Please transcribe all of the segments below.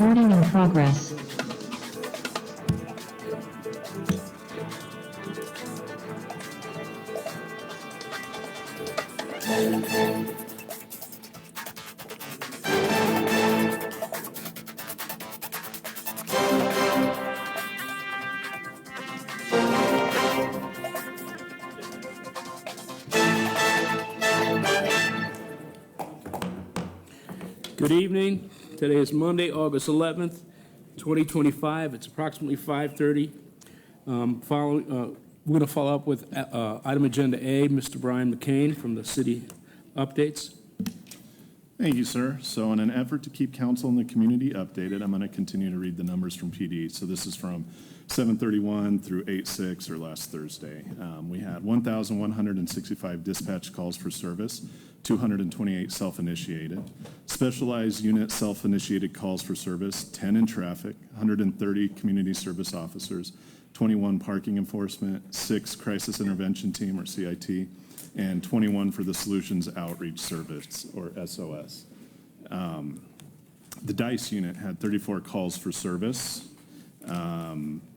Recording in progress. Good evening. Today is Monday, August 11th, 2025. It's approximately 5:30. We're going to follow up with item agenda A, Mr. Brian McCain from the city updates. Thank you, sir. So in an effort to keep council and the community updated, I'm going to continue to read the numbers from PD. So this is from 7/31 through 8/6, or last Thursday. We had 1,165 dispatch calls for service, 228 self-initiated. Specialized unit self-initiated calls for service, 10 in traffic, 130 community service officers, 21 parking enforcement, 6 crisis intervention team, or CIT, and 21 for the Solutions Outreach Service, or SOS. The DICE unit had 34 calls for service.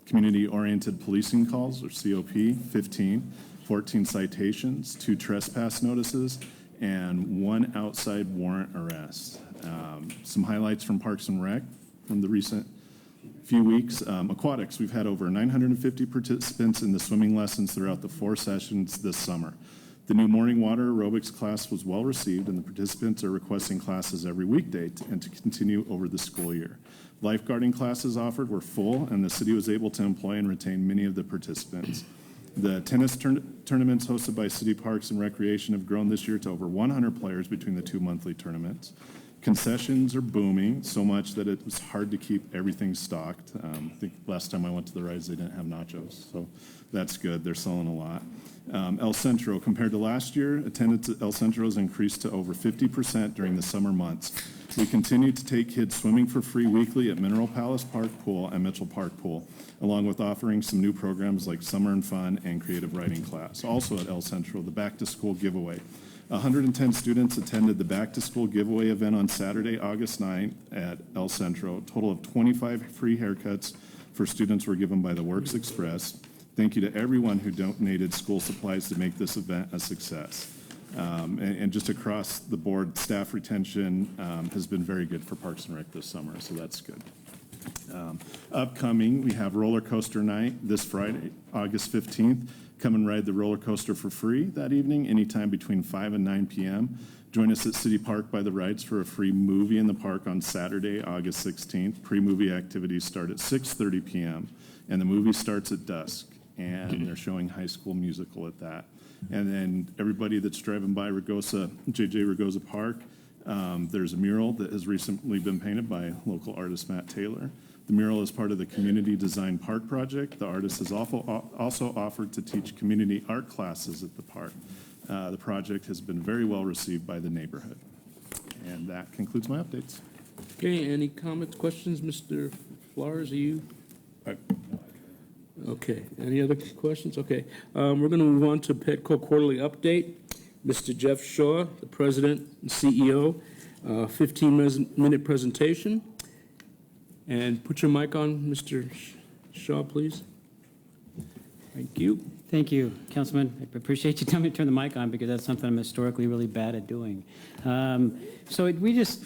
Community-oriented policing calls, or COP, 15, 14 citations, 2 trespass notices, and 1 outside warrant arrest. Some highlights from Parks and Rec from the recent few weeks. Aquatics, we've had over 950 participants in the swimming lessons throughout the 4 sessions this summer. The new morning water aerobics class was well received, and the participants are requesting classes every weekday and to continue over the school year. Lifeguarding classes offered were full, and the city was able to employ and retain many of the participants. The tennis tournaments hosted by City Parks and Recreation have grown this year to over 100 players between the 2 monthly tournaments. Concessions are booming so much that it was hard to keep everything stocked. I think last time I went to the rides, they didn't have nachos, so that's good. They're selling a lot. El Centro, compared to last year, attendance at El Centro has increased to over 50% during the summer months. We continue to take kids swimming for free weekly at Mineral Palace Park Pool and Mitchell Park Pool, along with offering some new programs like Summer and Fun and Creative Writing class. Also at El Centro, the Back to School giveaway. 110 students attended the Back to School giveaway event on Saturday, August 9th at El Centro. A total of 25 free haircuts for students were given by the Works Express. Thank you to everyone who donated school supplies to make this event a success. And just across the board, staff retention has been very good for Parks and Rec this summer, so that's good. Upcoming, we have Roller Coaster Night this Friday, August 15th. Come and ride the roller coaster for free that evening, anytime between 5 and 9 p.m. Join us at City Park by the Rides for a free movie in the park on Saturday, August 16th. Pre-movie activities start at 6:30 p.m., and the movie starts at dusk, and they're showing High School Musical at that. And then everybody that's driving by JJ Ragosa Park, there's a mural that has recently been painted by local artist Matt Taylor. The mural is part of the Community Design Park project. The artist has also offered to teach community art classes at the park. The project has been very well received by the neighborhood. And that concludes my updates. Okay, any comments, questions? Mr. Flores, are you? Okay, any other questions? Okay, we're going to move on to Petco Quarterly Update. Mr. Jeff Shaw, the President and CEO, 15-minute presentation. And put your mic on, Mr. Shaw, please. Thank you. Thank you, Councilman. I appreciate you telling me to turn the mic on because that's something I'm historically really bad at doing. So we just,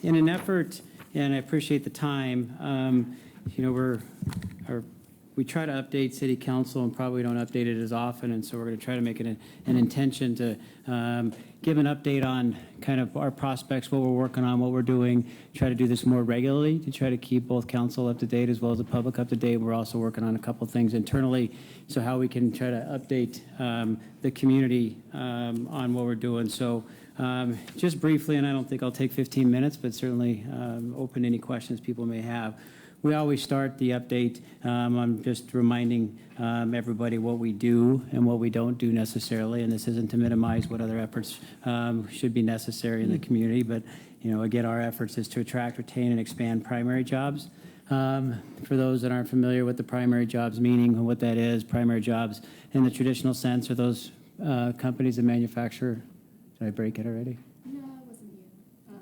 in an effort, and I appreciate the time, we try to update City Council and probably don't update it as often, and so we're going to try to make it an intention to give an update on kind of our prospects, what we're working on, what we're doing, try to do this more regularly to try to keep both council up to date as well as the public up to date. We're also working on a couple things internally, so how we can try to update the community on what we're doing. So just briefly, and I don't think I'll take 15 minutes, but certainly open any questions people may have. We always start the update on just reminding everybody what we do and what we don't do necessarily, and this isn't to minimize what other efforts should be necessary in the community, but again, our efforts is to attract, retain, and expand primary jobs. For those that aren't familiar with the primary jobs meaning and what that is, primary jobs in the traditional sense are those companies that manufacture. Did I break it already? No, it wasn't you.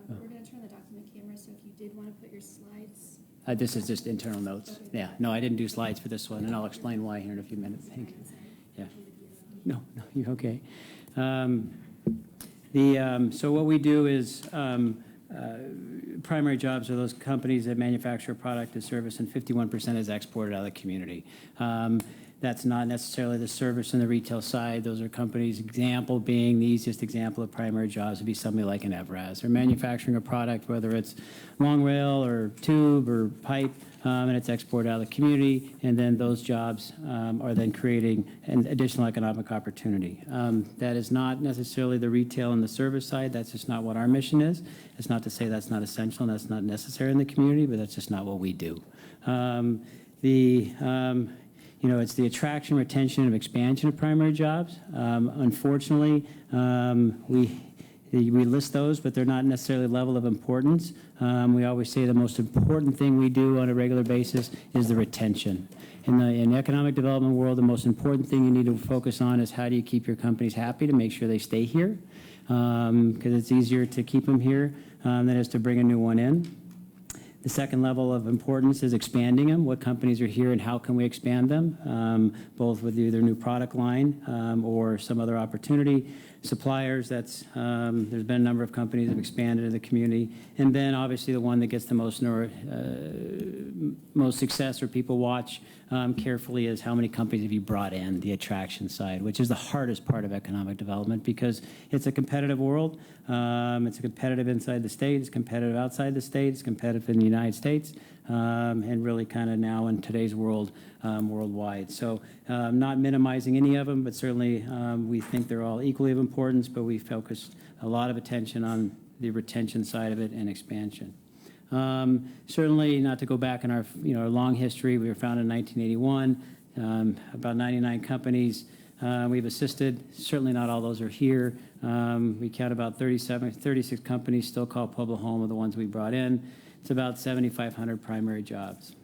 We're going to turn the document camera so if you did want to put your slides. This is just internal notes. Yeah, no, I didn't do slides for this one, and I'll explain why here in a few minutes. Thank you. Yeah. No, you're okay. So what we do is primary jobs are those companies that manufacture a product or service, and 51% is exported out of the community. That's not necessarily the service and the retail side. Those are companies, example being, the easiest example of primary jobs would be somebody like an Evraz. They're manufacturing a product, whether it's long rail or tube or pipe, and it's exported out of the community, and then those jobs are then creating an additional economic opportunity. That is not necessarily the retail and the service side. That's just not what our mission is. It's not to say that's not essential and that's not necessary in the community, but that's just not what we do. It's the attraction, retention, and expansion of primary jobs. Unfortunately, we list those, but they're not necessarily level of importance. We always say the most important thing we do on a regular basis is the retention. In the economic development world, the most important thing you need to focus on is how do you keep your companies happy to make sure they stay here, because it's easier to keep them here than it is to bring a new one in. The second level of importance is expanding them. What companies are here and how can we expand them, both with either new product line or some other opportunity. Suppliers, there's been a number of companies that have expanded in the community. And then obviously the one that gets the most success or people watch carefully is how many companies have you brought in, the attraction side, which is the hardest part of economic development because it's a competitive world. It's competitive inside the state, it's competitive outside the state, it's competitive in the United States, and really kind of now in today's world, worldwide. So not minimizing any of them, but certainly we think they're all equally of importance, but we focused a lot of attention on the retention side of it and expansion. Certainly, not to go back in our long history, we were founded in 1981, about 99 companies. We've assisted, certainly not all those are here. We count about 36 companies still call Pueblo home of the ones we brought in. It's about 7,500 primary jobs.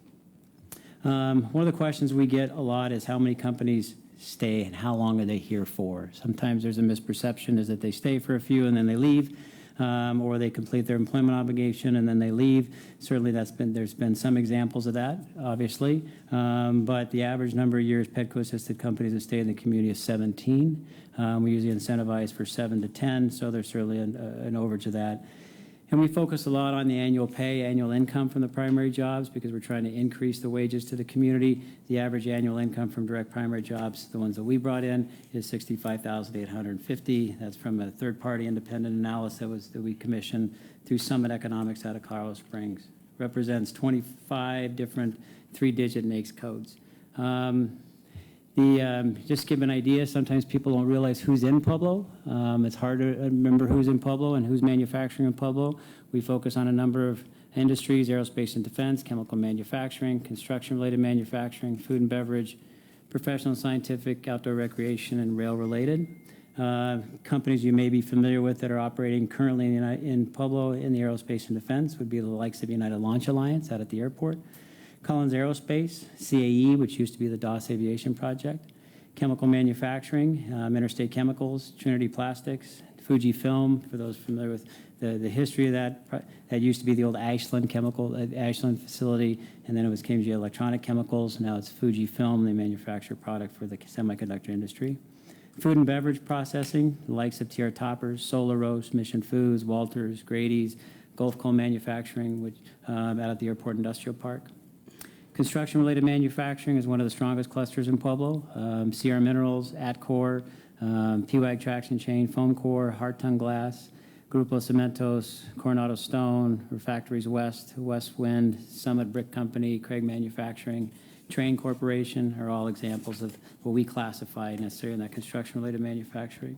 One of the questions we get a lot is how many companies stay and how long are they here for? Sometimes there's a misperception is that they stay for a few and then they leave, or they complete their employment obligation and then they leave. Certainly there's been some examples of that, obviously, but the average number of years PEDCO-assisted companies that stay in the community is 17. We usually incentivize for 7 to 10, so there's certainly an overage of that. And we focus a lot on the annual pay, annual income from the primary jobs because we're trying to increase the wages to the community. The average annual income from direct primary jobs, the ones that we brought in, is $65,850. That's from a third-party independent analysis that we commissioned through Summit Economics out of Colorado Springs. Represents 25 different three-digit NAICS codes. Just to give an idea, sometimes people don't realize who's in Pueblo. It's hard to remember who's in Pueblo and who's manufacturing in Pueblo. We focus on a number of industries: aerospace and defense, chemical manufacturing, construction-related manufacturing, food and beverage, professional and scientific, outdoor recreation, and rail-related. Companies you may be familiar with that are operating currently in Pueblo in the aerospace and defense would be the likes of United Launch Alliance out at the airport, Collins Aerospace, CAE, which used to be the DOS Aviation Project, chemical manufacturing, Interstate Chemicals, Trinity Plastics, Fujifilm, for those familiar with the history of that. That used to be the old Ashland facility, and then it was KMG Electronic Chemicals. Now it's Fujifilm. They manufacture product for the semiconductor industry. Food and beverage processing, the likes of TR Toppers, Solar Roast, Mission Foods, Walters, Grady's, Gulf Coal Manufacturing, which out at the Airport Industrial Park. Construction-related manufacturing is one of the strongest clusters in Pueblo. CR Minerals, Atcor, PWAG Traction Chain, Foam Core, Hartung Glass, Grupo Cementos, Coronado Stone, Refactories West, West Wind, Summit Brick Company, Craig Manufacturing, Train Corporation are all examples of what we classify necessarily in that construction-related manufacturing.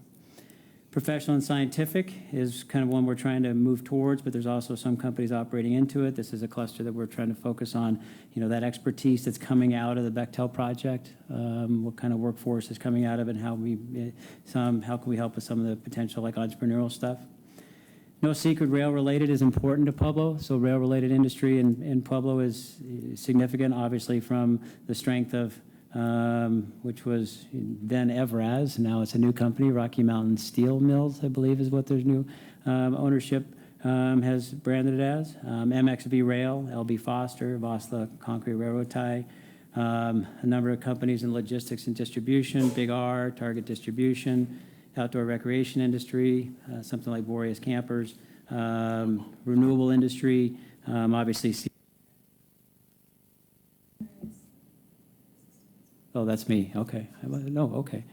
Professional and scientific is kind of one we're trying to move towards, but there's also some companies operating into it. This is a cluster that we're trying to focus on, that expertise that's coming out of the Bechtel project, what kind of workforce is coming out of it, and how can we help with some of the potential like entrepreneurial stuff. No secret, rail-related is important to Pueblo. So rail-related industry in Pueblo is significant, obviously, from the strength of which was then Evraz. Now it's a new company, Rocky Mountain Steel Mills, I believe is what their new ownership has branded it as, MXV Rail, LB Foster, Vosla Concrete Railroad Tie, a number of companies in logistics and distribution, Big R, Target Distribution, outdoor recreation industry, something like Boreas Campers, renewable industry, obviously. Oh, that's me, okay. No, okay.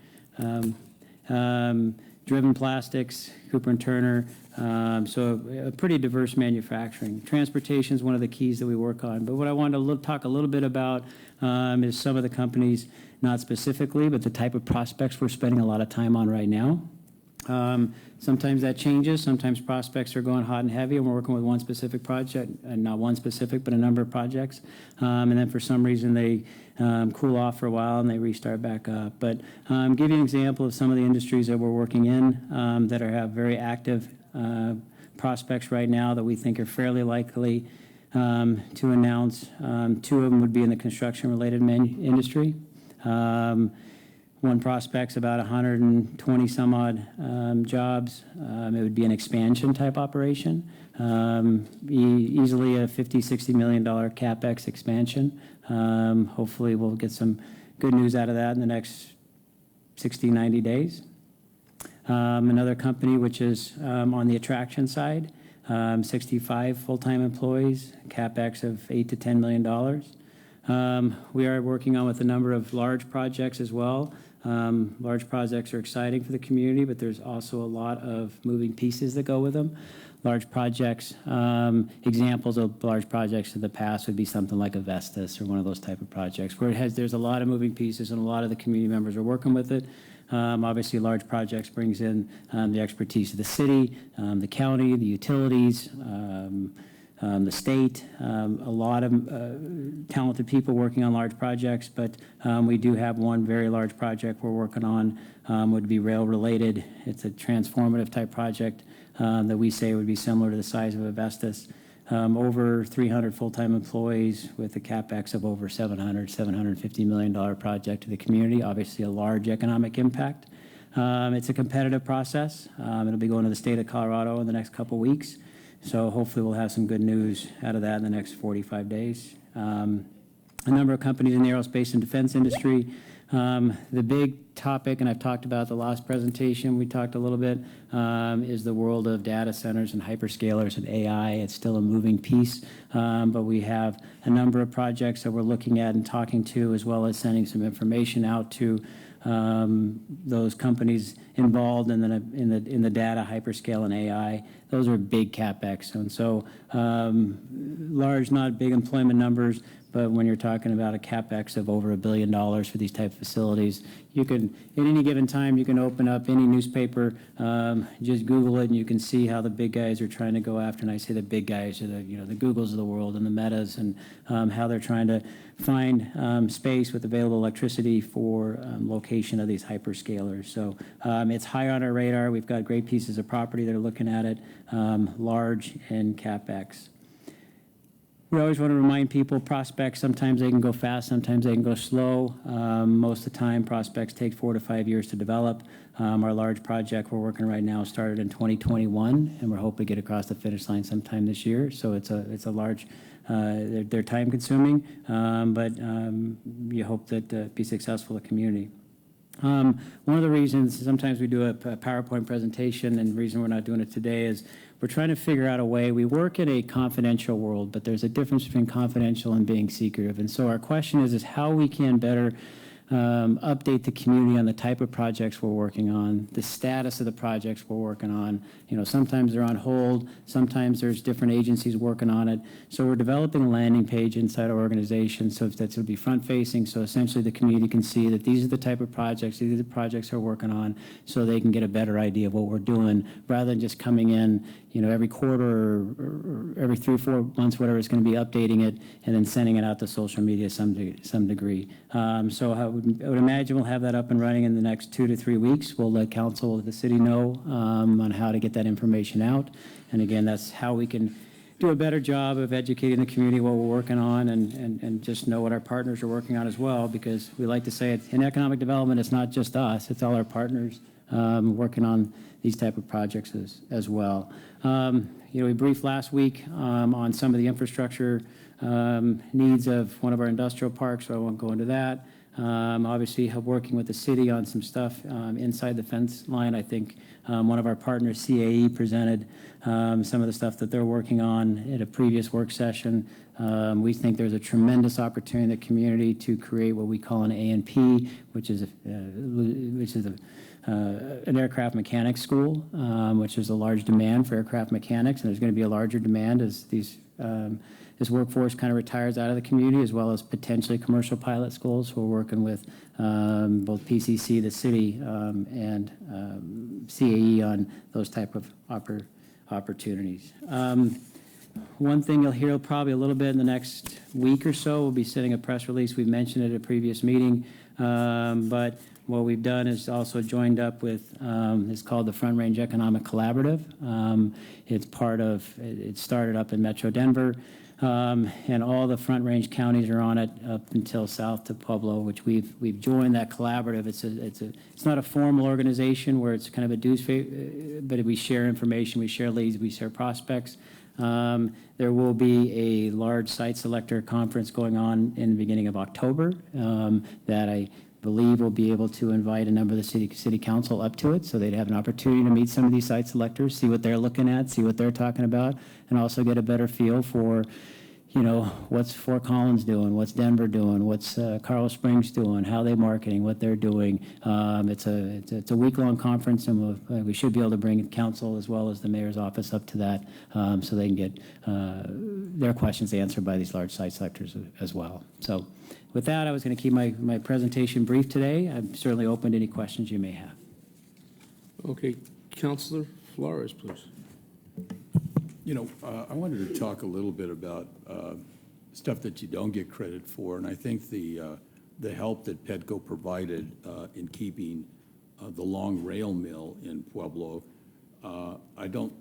Driven Plastics, Cooper and Turner, so a pretty diverse manufacturing. Transportation is one of the keys that we work on. But what I wanted to talk a little bit about is some of the companies, not specifically, but the type of prospects we're spending a lot of time on right now. Sometimes that changes. Sometimes prospects are going hot and heavy, and we're working with one specific project, and not one specific, but a number of projects. And then for some reason, they cool off for a while and they restart back up. But give you an example of some of the industries that we're working in that have very active prospects right now that we think are fairly likely to announce. Two of them would be in the construction-related industry. One prospect's about 120 some odd jobs. It would be an expansion type operation, easily a $50, $60 million CapEx expansion. Hopefully we'll get some good news out of that in the next 60, 90 days. Another company which is on the attraction side, 65 full-time employees, CapEx of $8 to $10 million. We are working on with a number of large projects as well. Large projects are exciting for the community, but there's also a lot of moving pieces that go with them. Large projects, examples of large projects in the past would be something like a Vestas or one of those type of projects where there's a lot of moving pieces and a lot of the community members are working with it. Obviously, large projects brings in the expertise of the city, the county, the utilities, the state, a lot of talented people working on large projects, but we do have one very large project we're working on, would be rail related. It's a transformative type project that we say would be similar to the size of a Vestas. Over 300 full-time employees with a CapEx of over $750 million project to the community, obviously a large economic impact. It's a competitive process. It'll be going to the state of Colorado in the next couple weeks. So hopefully we'll have some good news out of that in the next 45 days. A number of companies in the aerospace and defense industry. The big topic, and I've talked about the last presentation, we talked a little bit, is the world of data centers and hyperscalers and AI. It's still a moving piece, but we have a number of projects that we're looking at and talking to, as well as sending some information out to those companies involved in the data, hyperscale, and AI. Those are big CapEx, and so large, not big employment numbers, but when you're talking about a CapEx of over $1 billion for these type of facilities, you can, at any given time, you can open up any newspaper, just Google it, and you can see how the big guys are trying to go after. And I say the big guys are the Googles of the world and the Metas, and how they're trying to find space with available electricity for location of these hyperscalers. So it's high on our radar. We've got great pieces of property that are looking at it, large in CapEx. We always want to remind people, prospects, sometimes they can go fast, sometimes they can go slow. Most of the time, prospects take 4 to 5 years to develop. Our large project we're working right now started in 2021, and we're hoping to get across the finish line sometime this year. So it's a large, they're time consuming, but you hope that be successful in the community. One of the reasons sometimes we do a PowerPoint presentation, and the reason we're not doing it today is we're trying to figure out a way. We work in a confidential world, but there's a difference between confidential and being secretive. And so our question is how we can better update the community on the type of projects we're working on, the status of the projects we're working on. Sometimes they're on hold, sometimes there's different agencies working on it. So we're developing a landing page inside our organization so that it'll be front-facing, so essentially the community can see that these are the type of projects, these are the projects we're working on, so they can get a better idea of what we're doing, rather than just coming in every quarter or every 3 or 4 months, whatever, it's going to be updating it and then sending it out to social media some degree. So I would imagine we'll have that up and running in the next 2 to 3 weeks. We'll let council of the city know on how to get that information out. And again, that's how we can do a better job of educating the community what we're working on, and just know what our partners are working on as well, because we like to say in economic development, it's not just us, it's all our partners working on these type of projects as well. We briefed last week on some of the infrastructure needs of one of our industrial parks, so I won't go into that. Obviously, working with the city on some stuff inside the fence line. I think one of our partners, CAE, presented some of the stuff that they're working on at a previous work session. We think there's a tremendous opportunity in the community to create what we call an A&P, which is an aircraft mechanics school, which is a large demand for aircraft mechanics, and there's going to be a larger demand as this workforce kind of retires out of the community, as well as potentially commercial pilot schools. We're working with both PCC, the city, and CAE on those type of opportunities. One thing you'll hear probably a little bit in the next week or so, we'll be sending a press release. We mentioned it at a previous meeting, but what we've done is also joined up with, it's called the Front Range Economic Collaborative. It started up in Metro Denver, and all the Front Range counties are on it up until south to Pueblo, which we've joined that collaborative. It's not a formal organization where it's kind of a dues, but we share information, we share leads, we share prospects. There will be a large site selector conference going on in the beginning of October that I believe we'll be able to invite a number of the city council up to it, so they'd have an opportunity to meet some of these site selectors, see what they're looking at, see what they're talking about, and also get a better feel for, what's Fort Collins doing, what's Denver doing, what's Colorado Springs doing, how they marketing, what they're doing. It's a week-long conference, and we should be able to bring council as well as the mayor's office up to that, so they can get their questions answered by these large site selectors as well. So with that, I was going to keep my presentation brief today. I'm certainly open to any questions you may have. Okay, Councilor Flores, please. I wanted to talk a little bit about stuff that you don't get credit for, and I think the help that Petco provided in keeping the long rail mill in Pueblo. I don't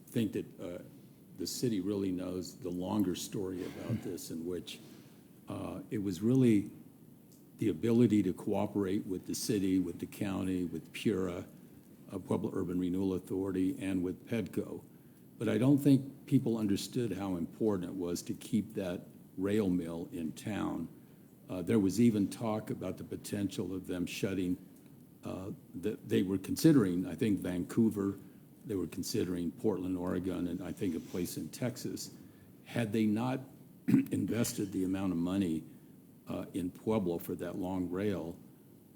think that the city really knows the longer story about this, in which it was really the ability to cooperate with the city, with the county, with PURA, Pueblo Urban Renewal Authority, and with Petco. But I don't think people understood how important it was to keep that rail mill in town. There was even talk about the potential of them shutting. They were considering, I think, Vancouver. They were considering Portland, Oregon, and I think a place in Texas. Had they not invested the amount of money in Pueblo for that long rail,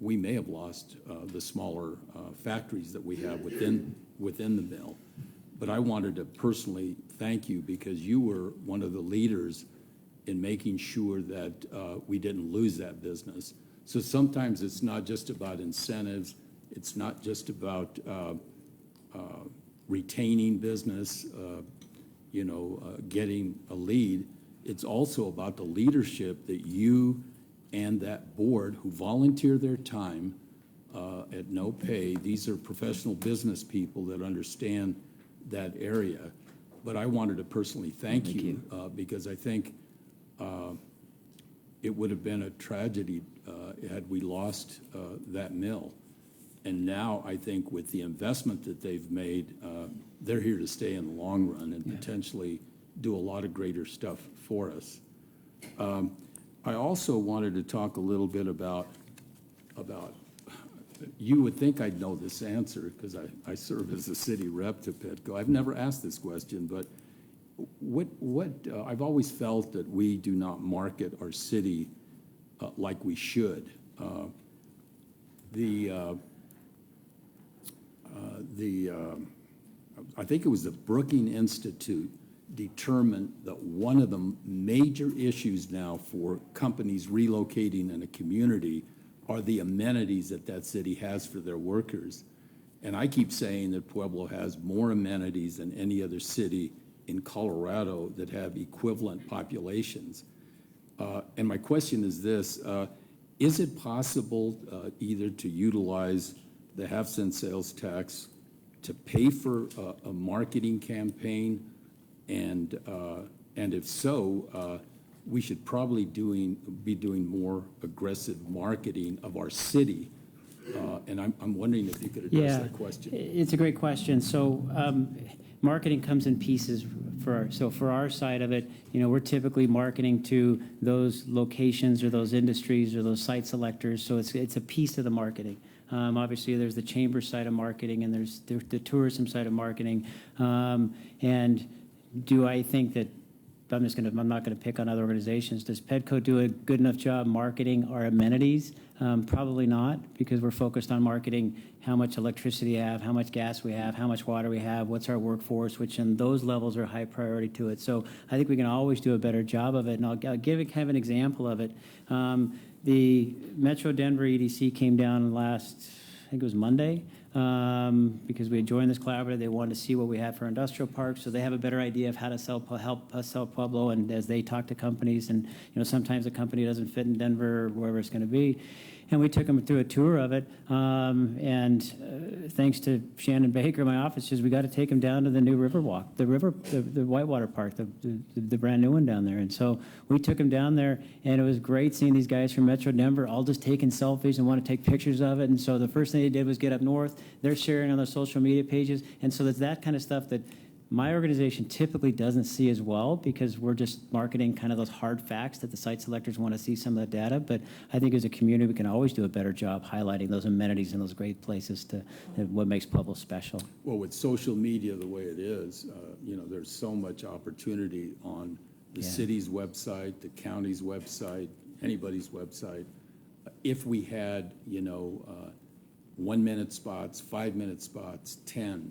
we may have lost the smaller factories that we have within the mill. But I wanted to personally thank you, because you were one of the leaders in making sure that we didn't lose that business. So sometimes it's not just about incentives. It's not just about retaining business, getting a lead. It's also about the leadership that you and that board, who volunteer their time at no pay. These are professional business people that understand that area. But I wanted to personally thank you. Because I think it would have been a tragedy had we lost that mill. And now I think with the investment that they've made, they're here to stay in the long run and potentially do a lot of greater stuff for us. I also wanted to talk a little bit about you would think I'd know this answer, because I serve as a city rep to Petco. I've never asked this question, but I've always felt that we do not market our city like we should. I think it was the Brookings Institute determined that one of the major issues now for companies relocating in a community are the amenities that city has for their workers. And I keep saying that Pueblo has more amenities than any other city in Colorado that have equivalent populations. And my question is this: is it possible either to utilize the half-cent sales tax to pay for a marketing campaign? And if so, we should probably be doing more aggressive marketing of our city And I'm wondering if you could address Yeah, that question. it's a great question. So marketing comes in pieces for our side of it, we're typically marketing to those locations or those industries or those site selectors. So it's a piece of the marketing. Obviously, there's the chamber side of marketing and there's the tourism side of marketing. And do I think that I'm not gonna pick on other organizations. Does Pedco do a good enough job marketing our amenities? Probably not, because we're focused on marketing how much electricity we have, how much gas we have, how much water we have, what's our workforce, which in those levels are high priority to it. So I think we can always do a better job of it, and I'll give it kind of an example of it. The Metro Denver EDC came down last, I think it was Monday, because we had joined this collaborative. They wanted to see what we had for industrial parks, so they have a better idea of how to help us sell Pueblo. And as they talk to companies, and sometimes a company doesn't fit in Denver or wherever it's going to be, and we took them through a tour of it. Thanks to Shannon Baker, my office, says we got to take them down to the new Riverwalk, the Whitewater Park, the brand new one down there. And so we took them down there, and it was great seeing these guys from Metro Denver all just taking selfies and want to take pictures of it. And so the first thing they did was get up north. They're sharing on their social media pages, and so it's that kind of stuff that my organization typically doesn't see as well, because we're just marketing kind of those hard facts that the site selectors want to see some of the data. But I think as a community, we can always do a better job highlighting those amenities and those great places to what makes Pueblo special. Well, with social media the way it is, there's so much opportunity on the city's website, the county's website, anybody's website. If we had, 1 minute spots, 5 minute spots, 10,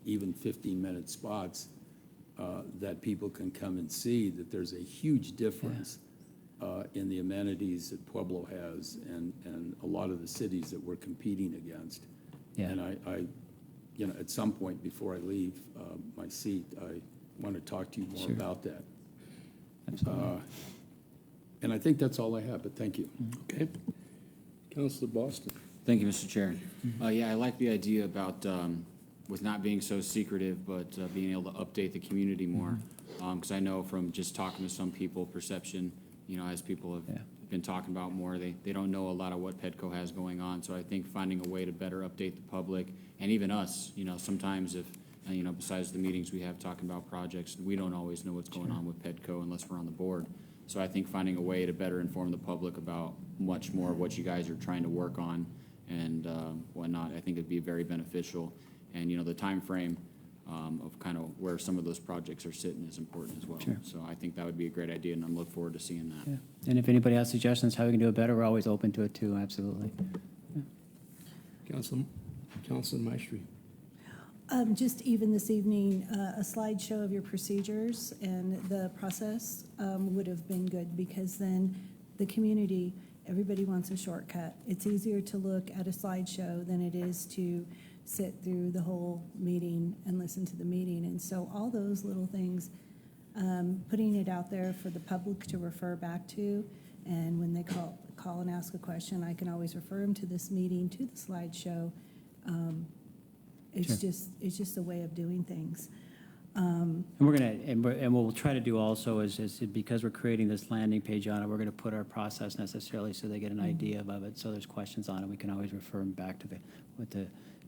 even 15-minute spots that people can come and see, that there's a huge difference in the amenities that Pueblo has and a lot of the cities that we're competing against. Yeah. And I at some point before I leave my seat, I want to talk to you more about that. Absolutely. And I think that's all I have, but thank you. Okay. Councilor Boston. Thank you, Mr. Chair. Yeah, I like the idea about with not being so secretive, but being able to update the community more. Because I know from just talking to some people, perception, as people have been talking about more, they don't know a lot of what Pedco has going on. So I think finding a way to better update the public and even us, sometimes if, besides the meetings we have talking about projects, we don't always know what's going on with Pedco unless we're on the board. So I think finding a way to better inform the public about much more of what you guys are trying to work on and whatnot, I think it'd be very beneficial. And, the time frame of kind of where some of those projects are sitting is important as well. Sure. So I think that would be a great idea, and I look forward to seeing that. Yeah. And if anybody has suggestions how we can do it better, we're always open to it too, absolutely. Councilor Maestri. Just even this evening, a slideshow of your procedures and the process would have been good, because then the community, everybody wants a shortcut. It's easier to look at a slideshow than it is to sit through the whole meeting and listen to the meeting. And so all those little things, putting it out there for the public to refer back to, and when they call and ask a question, I can always refer them to this meeting, to the slideshow. It's just a way of doing things. And we'll try to do also is because we're creating this landing page on it, we're going to put our process necessarily so they get an idea of it. So there's questions on it, we can always refer them back to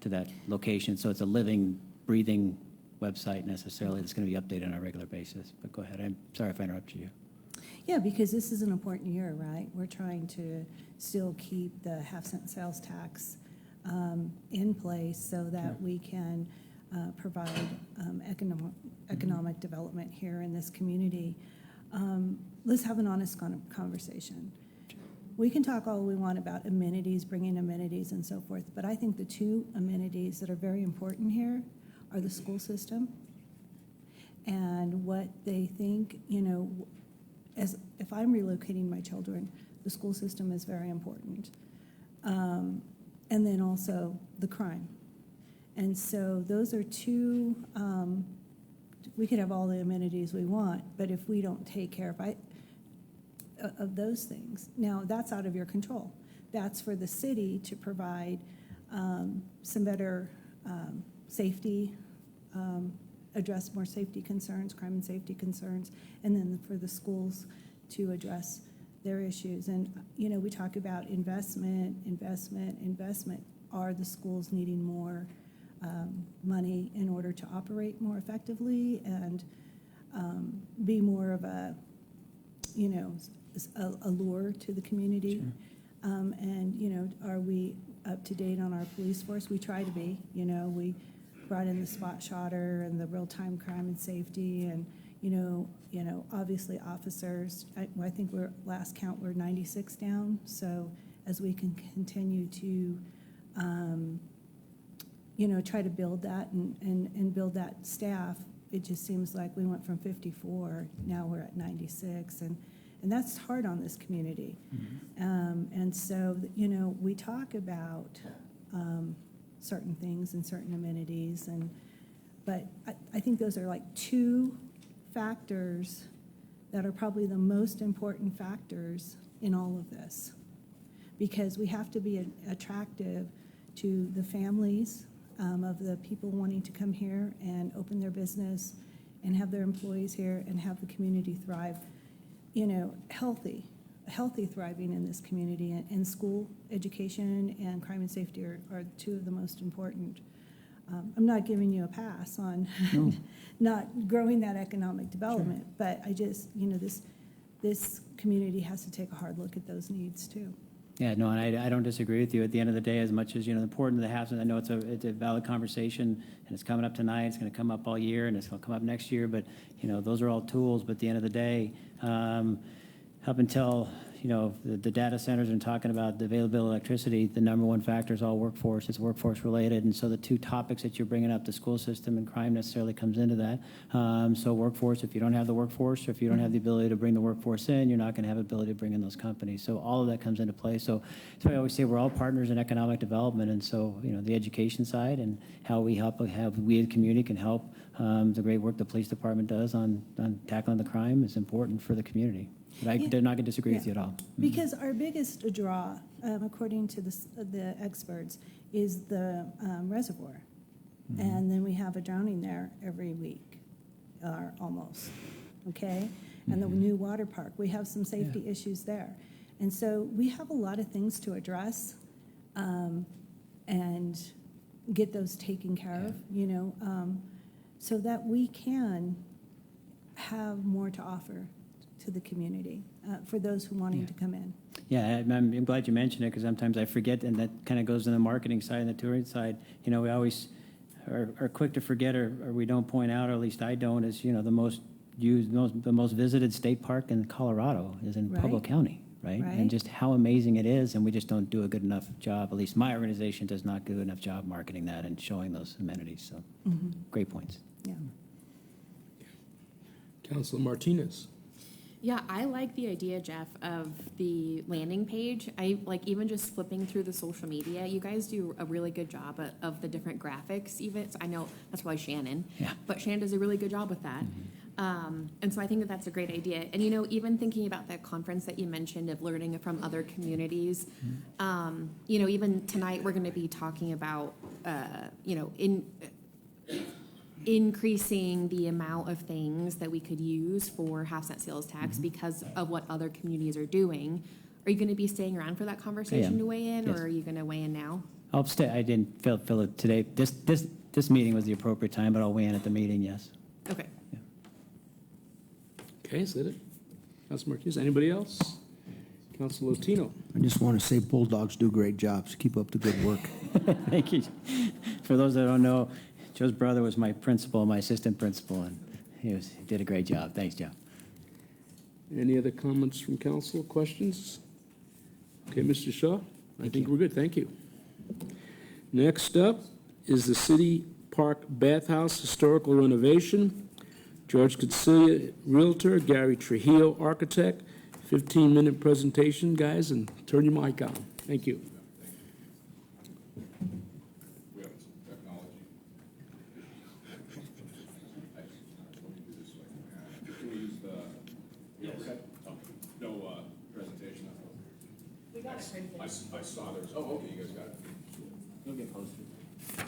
that location. So it's a living, breathing website necessarily that's going to be updated on a regular basis. But go ahead. I'm sorry if I interrupted you. Yeah, because this is an important year, right? We're trying to still keep the half-cent sales tax in place so that we can provide economic development here in this community. Let's have an honest conversation. We can talk all we want about amenities, bringing amenities and so forth, but I think the two amenities that are very important here are the school system and what they think, as if I'm relocating my children, the school system is very important. And then also the crime. And so those are two, we could have all the amenities we want, but if we don't take care of those things, now that's out of your control. That's for the city to provide some better safety, address more safety concerns, crime and safety concerns, and then for the schools to address their issues. And, we talk about investment. Are the schools needing more money in order to operate more effectively and be more of a lure to the community? And, are we up to date on our police force? We try to be. We brought in the spot shotter and the real-time crime and safety, and obviously officers. I think last count we're 96 down. So as we can continue to try to build that and build that staff, it just seems like we went from 54, now we're at 96, and that's hard on this community. And so, we talk about certain things and certain amenities, but I think those are like two factors that are probably the most important factors in all of this, because we have to be attractive to the families of the people wanting to come here and open their business and have their employees here and have the community thrive, healthy thriving in this community. And school education and crime and safety are two of the most important. I'm not giving you a pass on not growing that economic development, but I just, this community has to take a hard look at those needs too. Yeah, no, and I don't disagree with you. At the end of the day, as much as, important to have, and I know it's a valid conversation, and it's coming up tonight, it's going to come up all year, and it's going to come up next year, but, those are all tools. But at the end of the day, up until, the data centers and talking about the available electricity, the number one factor is all workforce. It's workforce related. And so the two topics that you're bringing up, the school system and crime, necessarily comes into that. So workforce, if you don't have the workforce, or if you don't have the ability to bring the workforce in, you're not going to have the ability to bring in those companies. So all of that comes into play. So that's why I always say we're all partners in economic development. And so, the education side and how we help, how we as a community can help the great work the police department does on tackling the crime is important for the community. But I did not disagree with you at all. Because our biggest draw, according to the experts, is the reservoir. And then we have a drowning there every week, or almost, okay? And the new water park, we have some safety issues there. And so we have a lot of things to address and get those taken care of, so that we can have more to offer to the community for those who wanting to come in. Yeah, I'm glad you mentioned it, because sometimes I forget, and that kind of goes in the marketing side and the touring side. We always are quick to forget, or we don't point out, or at least I don't, is, the most used, the most visited state park in Colorado is in Pueblo Right. County, right? Right. And just how amazing it is, and we just don't do a good enough job, at least my organization does not do enough job marketing that and showing those amenities, so great points. Yeah. Councilor Martinez. Yeah, I like the idea, Jeff, of the landing page. I like even just flipping through the social media. You guys do a really good job of the different graphics even. So I know that's why Shannon. Yeah. But Shannon does a really good job with that. And so I think that that's a great idea. And, even thinking about that conference that you mentioned of learning from other communities, even tonight we're going to be talking about, increasing the amount of things that we could use for half-cent sales tax because of what other communities are doing. Are you going to be staying around for that conversation to weigh in, Yes. or are you going to weigh in now? I'll stay. I didn't feel it today. This meeting was the appropriate time, but I'll weigh in at the meeting, yes. Okay. Okay, is that it? Councilor Martinez, anybody else? Councilor Latino. I just want to say Bulldogs do great jobs. Keep up the good work. Thank you. For those that don't know, Joe's brother was my principal, my assistant principal, and he did a great job. Thanks, Joe. Any other comments from council, questions? Okay, Mr. Shaw, I think we're good, thank you. Next up is the City Park Bathhouse Historical Renovation. George Consilia, Realtor, Gary Trujillo, Architect. 15-minute presentation, guys, and turn your mic on. Thank you. I saw there's, oh, okay, you guys got it. You'll get posted. I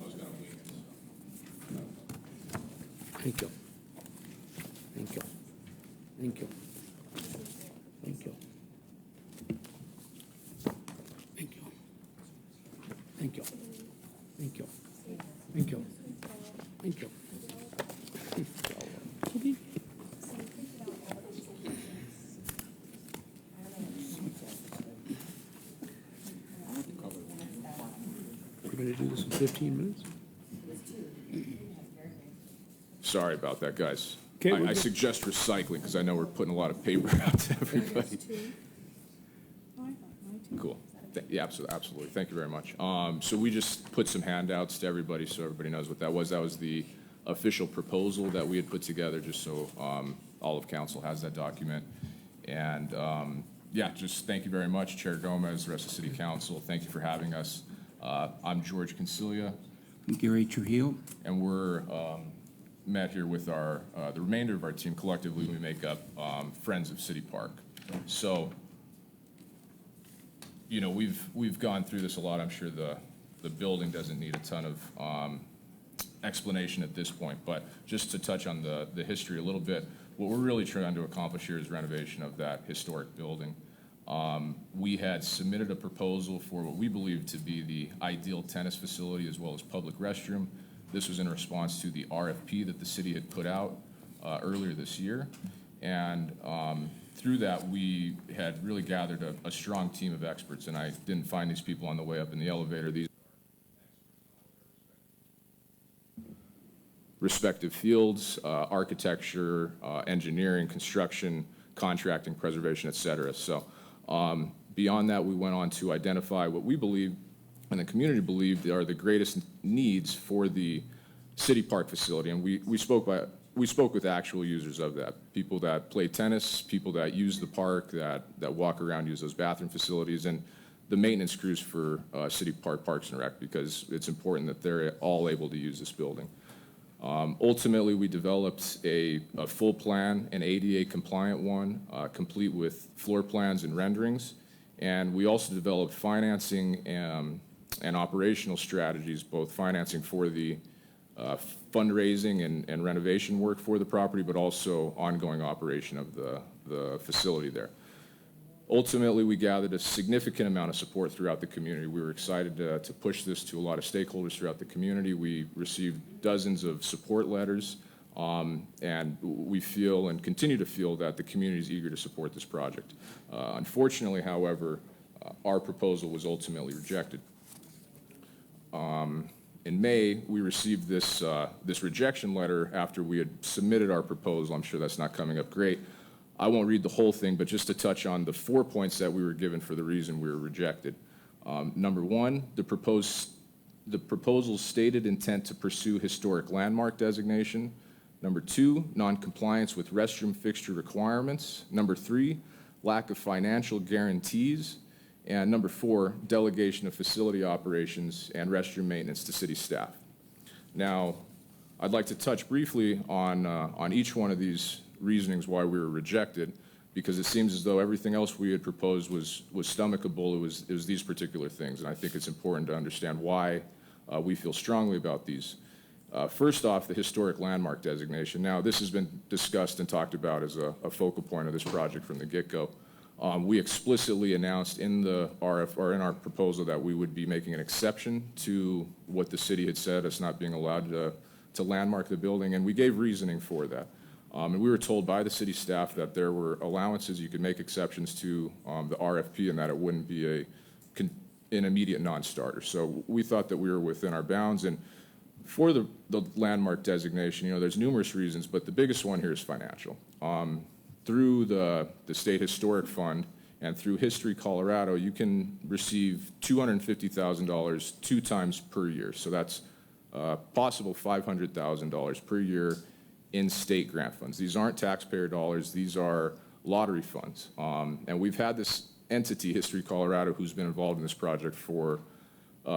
was gonna wing it, so. Thank you. Thank you. Thank you. Thank you. Thank you. Thank you. Thank you. Thank you. Thank you. We're going to do this in 15 minutes? Sorry about that, guys. Okay, we're I good. suggest recycling, because I know we're putting a lot of paper out to everybody. Cool. Yeah, absolutely. Thank you very much. So we just put some handouts to everybody so everybody knows what that was. That was the official proposal that we had put together, just so all of council has that document. And yeah, just thank you very much, Chair Gomez, the rest of City Council. Thank you for having us. I'm George Concilia, Gary Trujillo. and we're met here with our the remainder of our team. Collectively, we make up Friends of City Park. So, you know, we've gone through this a lot. I'm sure the building doesn't need a ton of explanation at this point, but just to touch on the history a little bit, what we're really trying to accomplish here is renovation of that historic building. We had submitted a proposal for what we believe to be the ideal tennis facility as well as public restroom. This was in response to the RFP that the city had put out earlier this year. And through that, we had really gathered a strong team of experts, and I didn't find these people on the way up in the elevator. These respective fields, architecture, engineering, construction, contracting, preservation, et cetera. So beyond that, we went on to identify what we believe and the community believed are the greatest needs for the city park facility. And we spoke with actual users of that, people that play tennis, people that use the park, that walk around, use those bathroom facilities, and the maintenance crews for City Park Parks and Rec, because it's important that they're all able to use this building. Ultimately, we developed a full plan, an ADA compliant one, complete with floor plans and renderings. And we also developed financing and operational strategies, both financing for the fundraising and renovation work for the property, but also ongoing operation of the facility there. Ultimately, we gathered a significant amount of support throughout the community. We were excited to push this to a lot of stakeholders throughout the community. We received dozens of support letters, and we feel and continue to feel that the community is eager to support this project. Unfortunately, however, our proposal was ultimately rejected. In May, we received this rejection letter after we had submitted our proposal. I'm sure that's not coming up great. I won't read the whole thing, but just to touch on the 4 points that we were given for the reason we were rejected. Number one, the proposal's stated intent to pursue historic landmark designation. Number two, noncompliance with restroom fixture requirements. Number three, lack of financial guarantees. And number four, delegation of facility operations and restroom maintenance to city staff. Now, I'd like to touch briefly on each one of these reasonings why we were rejected, because it seems as though everything else we had proposed was stomachable. It was these particular things, and I think it's important to understand why we feel strongly about these. First off, the historic landmark designation. Now, this has been discussed and talked about as a focal point of this project from the get-go. We explicitly announced in the in our proposal that we would be making an exception to what the city had said, us not being allowed to landmark the building, and we gave reasoning for that. And we were told by the city staff that there were allowances, you could make exceptions to the RFP, and that it wouldn't be an immediate non-starter. So we thought that we were within our bounds. And for the landmark designation, you know, there's numerous reasons, but the biggest one here is financial. Through the State Historic Fund and through History Colorado, you can receive $250,000 2 times per year. So that's possible $500,000 per year in state grant funds. These aren't taxpayer dollars, these are lottery funds. And we've had this entity, History Colorado, who's been involved in this project for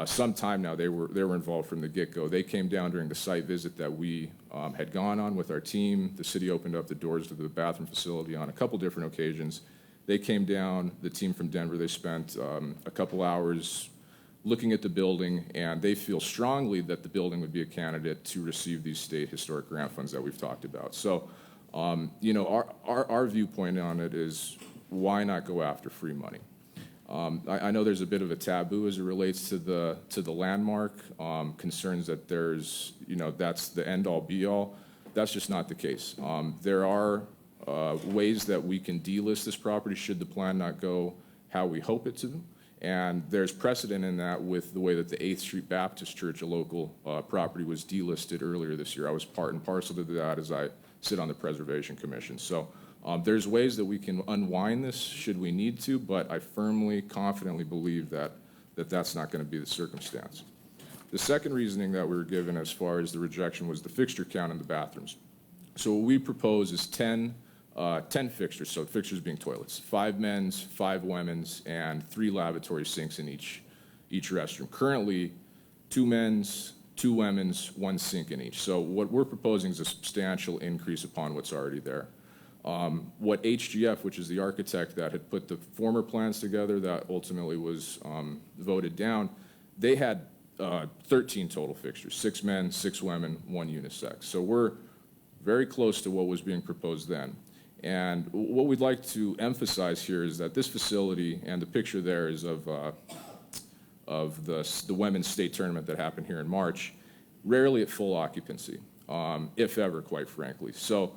some time now. They were involved from the get-go. They came down during the site visit that we had gone on with our team. The city opened up the doors to the bathroom facility on a couple different occasions. They came down, the team from Denver, they spent a couple hours looking at the building, and they feel strongly that the building would be a candidate to receive these state historic grant funds that we've talked about. So, you know, our viewpoint on it is why not go after free money? I know there's a bit of a taboo as it relates to the landmark, concerns that there's, that's the end-all, be-all. That's just not the case. There are ways that we can delist this property should the plan not go how we hope it to. And there's precedent in that with the way that the 8th Street Baptist Church, a local property, was delisted earlier this year. I was part and parcel to that as I sit on the Preservation Commission. So there's ways that we can unwind this should we need to, but I firmly, confidently believe that that's not going to be the circumstance. The second reasoning that we were given as far as the rejection was the fixture count in the bathrooms. So what we propose is 10 fixtures, so fixtures being toilets, 5 men's, 5 women's, and 3 lavatory sinks in each restroom. Currently, 2 men's, 2 women's, 1 sink in each. So what we're proposing is a substantial increase upon what's already there. What HGF, which is the architect that had put the former plans together that ultimately was voted down, they had 13 total fixtures, 6 men, 6 women, 1 unisex. So we're very close to what was being proposed then. And what we'd like to emphasize here is that this facility, and the picture there is of the women's state tournament that happened here in March, rarely at full occupancy, if ever, quite frankly. So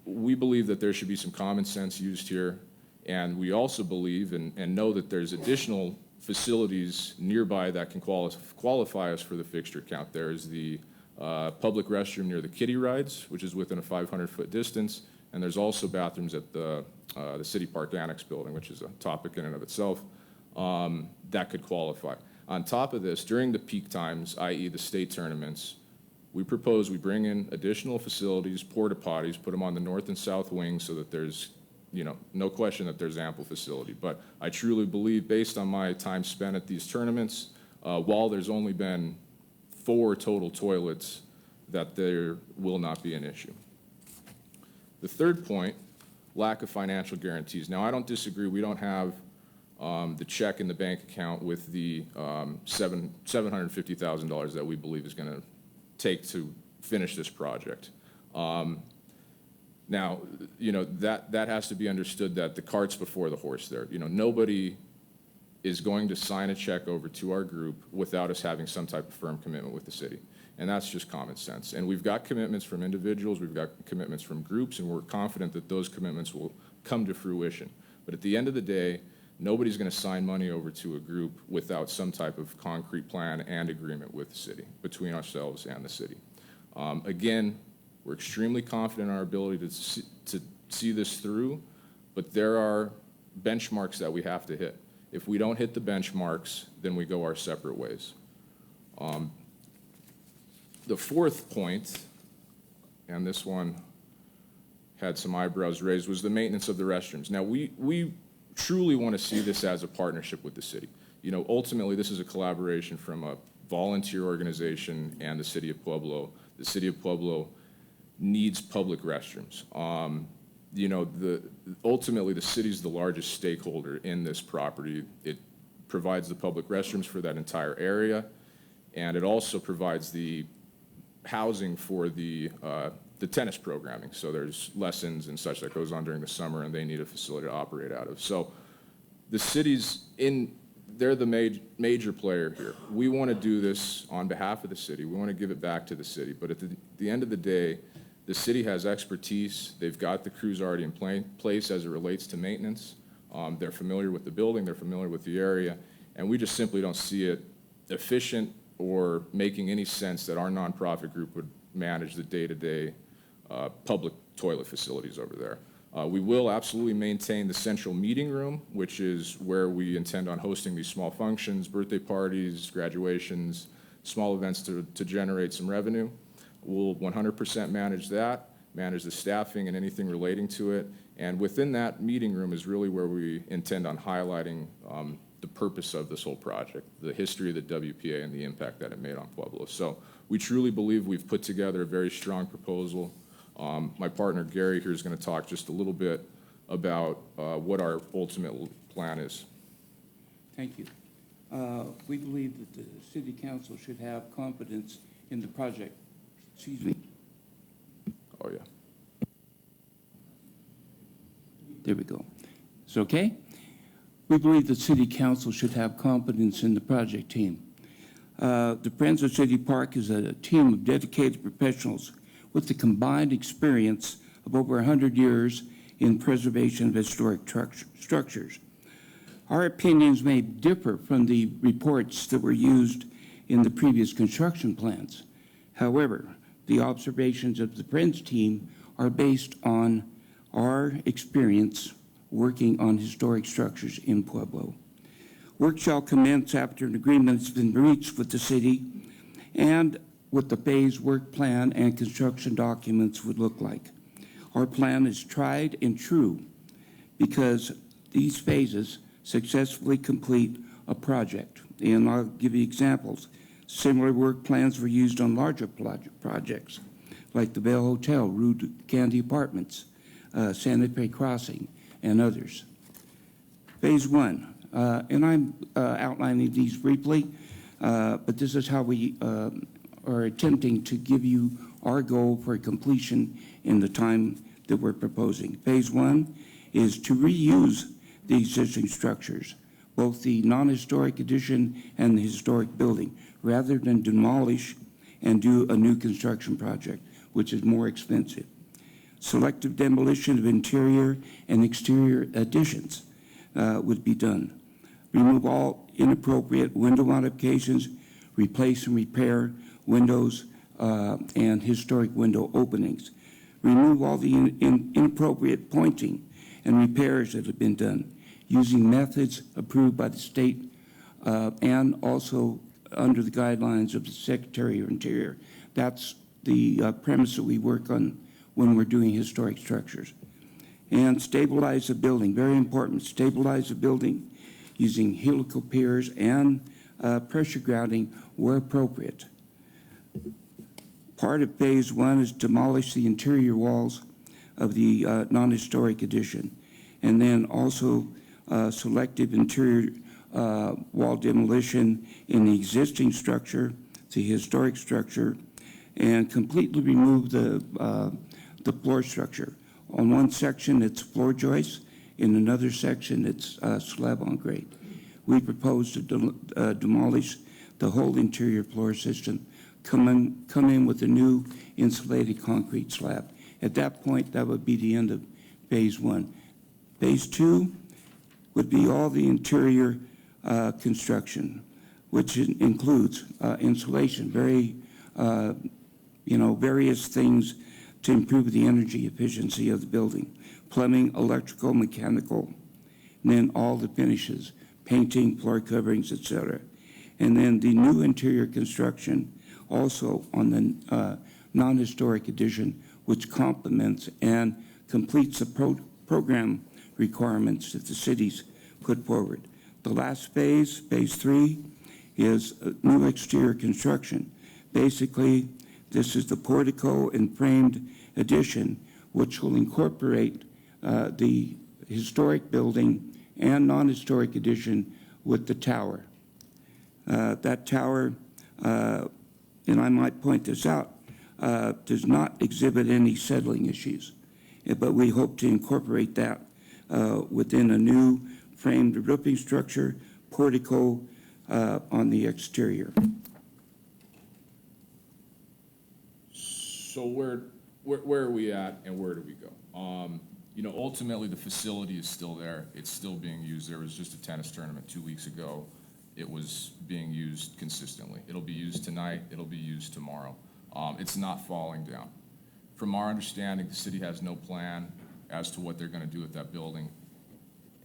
we believe that there should be some common sense used here, and we also believe and know that there's additional facilities nearby that can qualify us for the fixture count. There is the public restroom near the kiddie rides, which is within a 500-foot distance, and there's also bathrooms at the City Park Annex building, which is a topic in and of itself, that could qualify. On top of this, during the peak times, i.e. the state tournaments, we propose we bring in additional facilities, porta potties, put them on the north and south wings so that there's, no question that there's ample facility. But I truly believe, based on my time spent at these tournaments, while there's only been 4 total toilets, that there will not be an issue. The third point, lack of financial guarantees. Now, I don't disagree. We don't have the check in the bank account with the $750,000 that we believe is going to take to finish this project. Now, that has to be understood that the cart's before the horse there. Nobody is going to sign a check over to our group without us having some type of firm commitment with the city. And that's just common sense. And we've got commitments from individuals, we've got commitments from groups, and we're confident that those commitments will come to fruition. But at the end of the day, nobody's going to sign money over to a group without some type of concrete plan and agreement with the city, between ourselves and the city. Again, we're extremely confident in our ability to see this through, but there are benchmarks that we have to hit. If we don't hit the benchmarks, then we go our separate ways. The fourth point, and this one had some eyebrows raised, was the maintenance of the restrooms. Now, we truly want to see this as a partnership with the city. Ultimately, this is a collaboration from a volunteer organization and the city of Pueblo. The city of Pueblo needs public restrooms. Ultimately, the city's the largest stakeholder in this property. It provides the public restrooms for that entire area, and it also provides the housing for the tennis programming. So there's lessons and such that goes on during the summer, and they need a facility to operate out of. So the city's they're the major player here. We want to do this on behalf of the city. We want to give it back to the city. But at the end of the day, the city has expertise. They've got the crews already in place as it relates to maintenance. They're familiar with the building. They're familiar with the area. And we just simply don't see it efficient or making any sense that our nonprofit group would manage the day-to-day public toilet facilities over there. We will absolutely maintain the central meeting room, which is where we intend on hosting these small functions, birthday parties, graduations, small events to generate some revenue. We'll 100% manage that, manage the staffing and anything relating to it. And within that meeting room is really where we intend on highlighting the purpose of this whole project, the history of the WPA and the impact that it made on Pueblo. So we truly believe we've put together a very strong proposal. My partner Gary here is going to talk just a little bit about what our ultimate plan is. Thank you. We believe that the city council should have confidence in the project. Excuse me. Oh, yeah. There we go. It's okay? We believe the city council should have confidence in the project team. The Friends of City Park is a team of dedicated professionals with the combined experience of over 100 years in preservation of historic structures. Our opinions may differ from the reports that were used in the previous construction plans. However, the observations of the Friends team are based on our experience working on historic structures in Pueblo. Work shall commence after an agreement has been reached with the city and what the phase work plan and construction documents would look like. Our plan is tried and true because these phases successfully complete a project. And I'll give you examples. Similar work plans were used on larger projects like the Bell Hotel, Rue Candy Apartments, Santa Fe Crossing, and others. Phase one, and I'm outlining these briefly, but this is how we are attempting to give you our goal for completion in the time that we're proposing. Phase one is to reuse the existing structures, both the non-historic addition and the historic building, rather than demolish and do a new construction project, which is more expensive. Selective demolition of interior and exterior additions would be done. Remove all inappropriate window modifications, replace and repair windows and historic window openings. Remove all the inappropriate pointing and repairs that have been done using methods approved by the state and also under the guidelines of the Secretary of Interior. That's the premise that we work on when we're doing historic structures. And stabilize the building, very important, stabilize the building using helical piers and pressure grouting where appropriate. Part of phase one is demolish the interior walls of the non-historic addition, and then also selective interior wall demolition in the existing structure, the historic structure, and completely remove the floor structure. On one section, it's floor joists. In another section, it's slab on grade. We propose to demolish the whole interior floor system, come in with a new insulated concrete slab. At that point, that would be the end of phase one. Phase two would be all the interior construction, which includes insulation, various things to improve the energy efficiency of the building, plumbing, electrical, mechanical, and then all the finishes, painting, floor coverings, etc. And then the new interior construction also on the non-historic addition, which complements and completes the program requirements that the cities put forward. The last phase, phase three, is new exterior construction. Basically, this is the portico and framed addition, which will incorporate the historic building and non-historic addition with the tower. That tower, and I might point this out, does not exhibit any settling issues, but we hope to incorporate that within a new framed roofing structure, portico on the exterior. So where are we at and where do we go? Ultimately the facility is still there. It's still being used. There was just a tennis tournament 2 weeks ago. It was being used consistently. It'll be used tonight. It'll be used tomorrow. It's not falling down. From our understanding, the city has no plan as to what they're going to do with that building.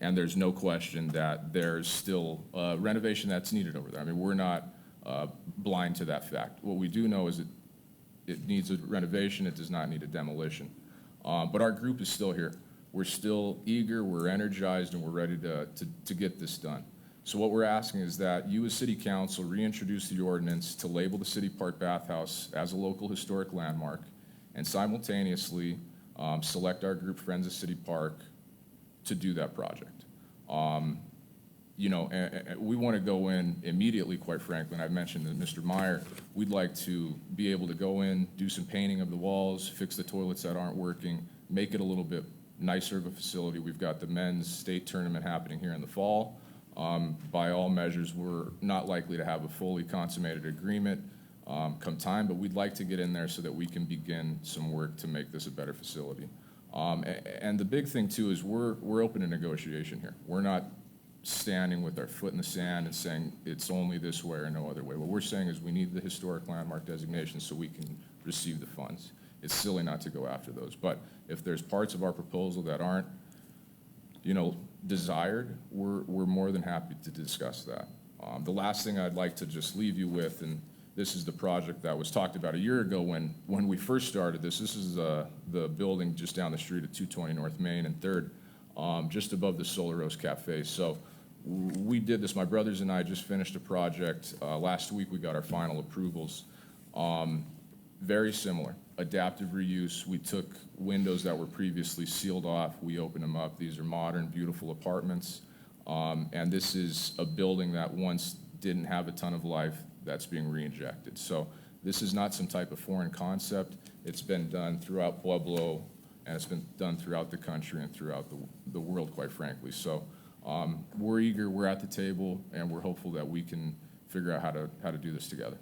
And there's no question that there's still renovation that's needed over there. I mean, we're not blind to that fact. What we do know is that it needs a renovation. It does not need a demolition. But our group is still here. We're still eager, we're energized, and we're ready to get this done. So what we're asking is that you as City Council reintroduce the ordinance to label the City Park Bathhouse as a local historic landmark and simultaneously select our group Friends of City Park to do that project. We want to go in immediately, quite frankly, and I mentioned to Mr. Meyer, we'd like to be able to go in, do some painting of the walls, fix the toilets that aren't working, make it a little bit nicer of a facility. We've got the men's state tournament happening here in the fall. By all measures, we're not likely to have a fully consummated agreement come time, but we'd like to get in there so that we can begin some work to make this a better facility. And the big thing, too, is we're open to negotiation here. We're not standing with our foot in the sand and saying it's only this way or no other way. What we're saying is we need the historic landmark designation so we can receive the funds. It's silly not to go after those. But if there's parts of our proposal that aren't, desired, we're more than happy to discuss that. The last thing I'd like to just leave you with, and this is the project that was talked about a year ago when we first started this. This is the building just down the street at 220 North Main and 3rd, just above the Solar Rose Cafe. So we did this. My brothers and I just finished a project. Last week we got our final approvals. Very similar. Adaptive reuse. We took windows that were previously sealed off. We opened them up. These are modern, beautiful apartments. And this is a building that once didn't have a ton of life that's being re-injected. So this is not some type of foreign concept. It's been done throughout Pueblo, and it's been done throughout the country and throughout the world, quite frankly. So we're eager, we're at the table, and we're hopeful that we can figure out how to do this together.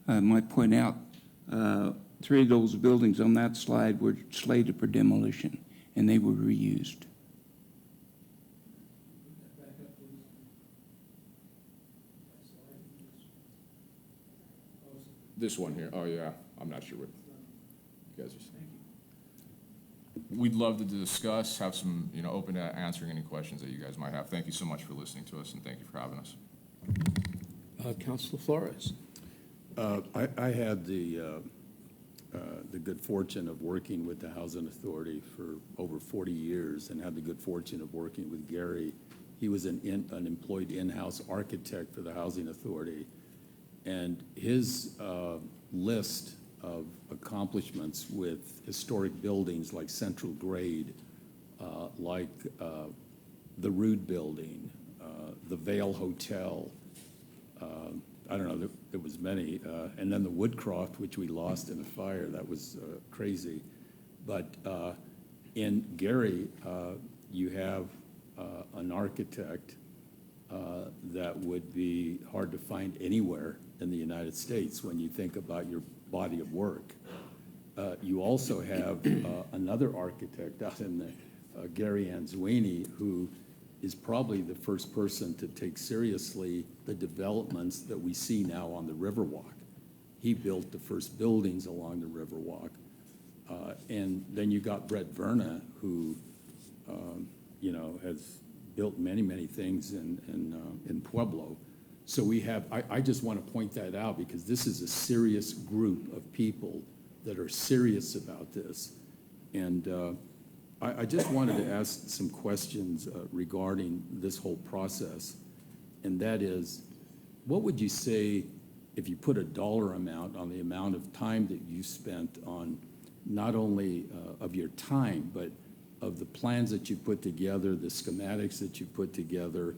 I might point out, 3 of those buildings on that slide were slated for demolition, and they were reused. This one here, oh yeah, I'm not sure what you guys are saying. We'd love to discuss, have some, open to answering any questions that you guys might have. Thank you so much for listening to us, and thank you for having us. Councilor Flores. I had the good fortune of working with the Housing Authority for over 40 years and had the good fortune of working with Gary. He was an employed in-house architect for the Housing Authority. And his list of accomplishments with historic buildings like Central Grade, like the Rood Building, the Vale Hotel, I don't know, there was many, and then the Woodcroft, which we lost in a fire. That was crazy. But in Gary, you have an architect that would be hard to find anywhere in the United States when you think about your body of work. You also have another architect out in there, Gary Anzuini, who is probably the first person to take seriously the developments that we see now on the Riverwalk. He built the first buildings along the Riverwalk. And then you got Brett Verna, who, has built many, many things in Pueblo. So we have, I just want to point that out because this is a serious group of people that are serious about this. And I just wanted to ask some questions regarding this whole process. And that is, what would you say if you put a dollar amount on the amount of time that you spent on not only of your time, but of the plans that you put together, the schematics that you put together?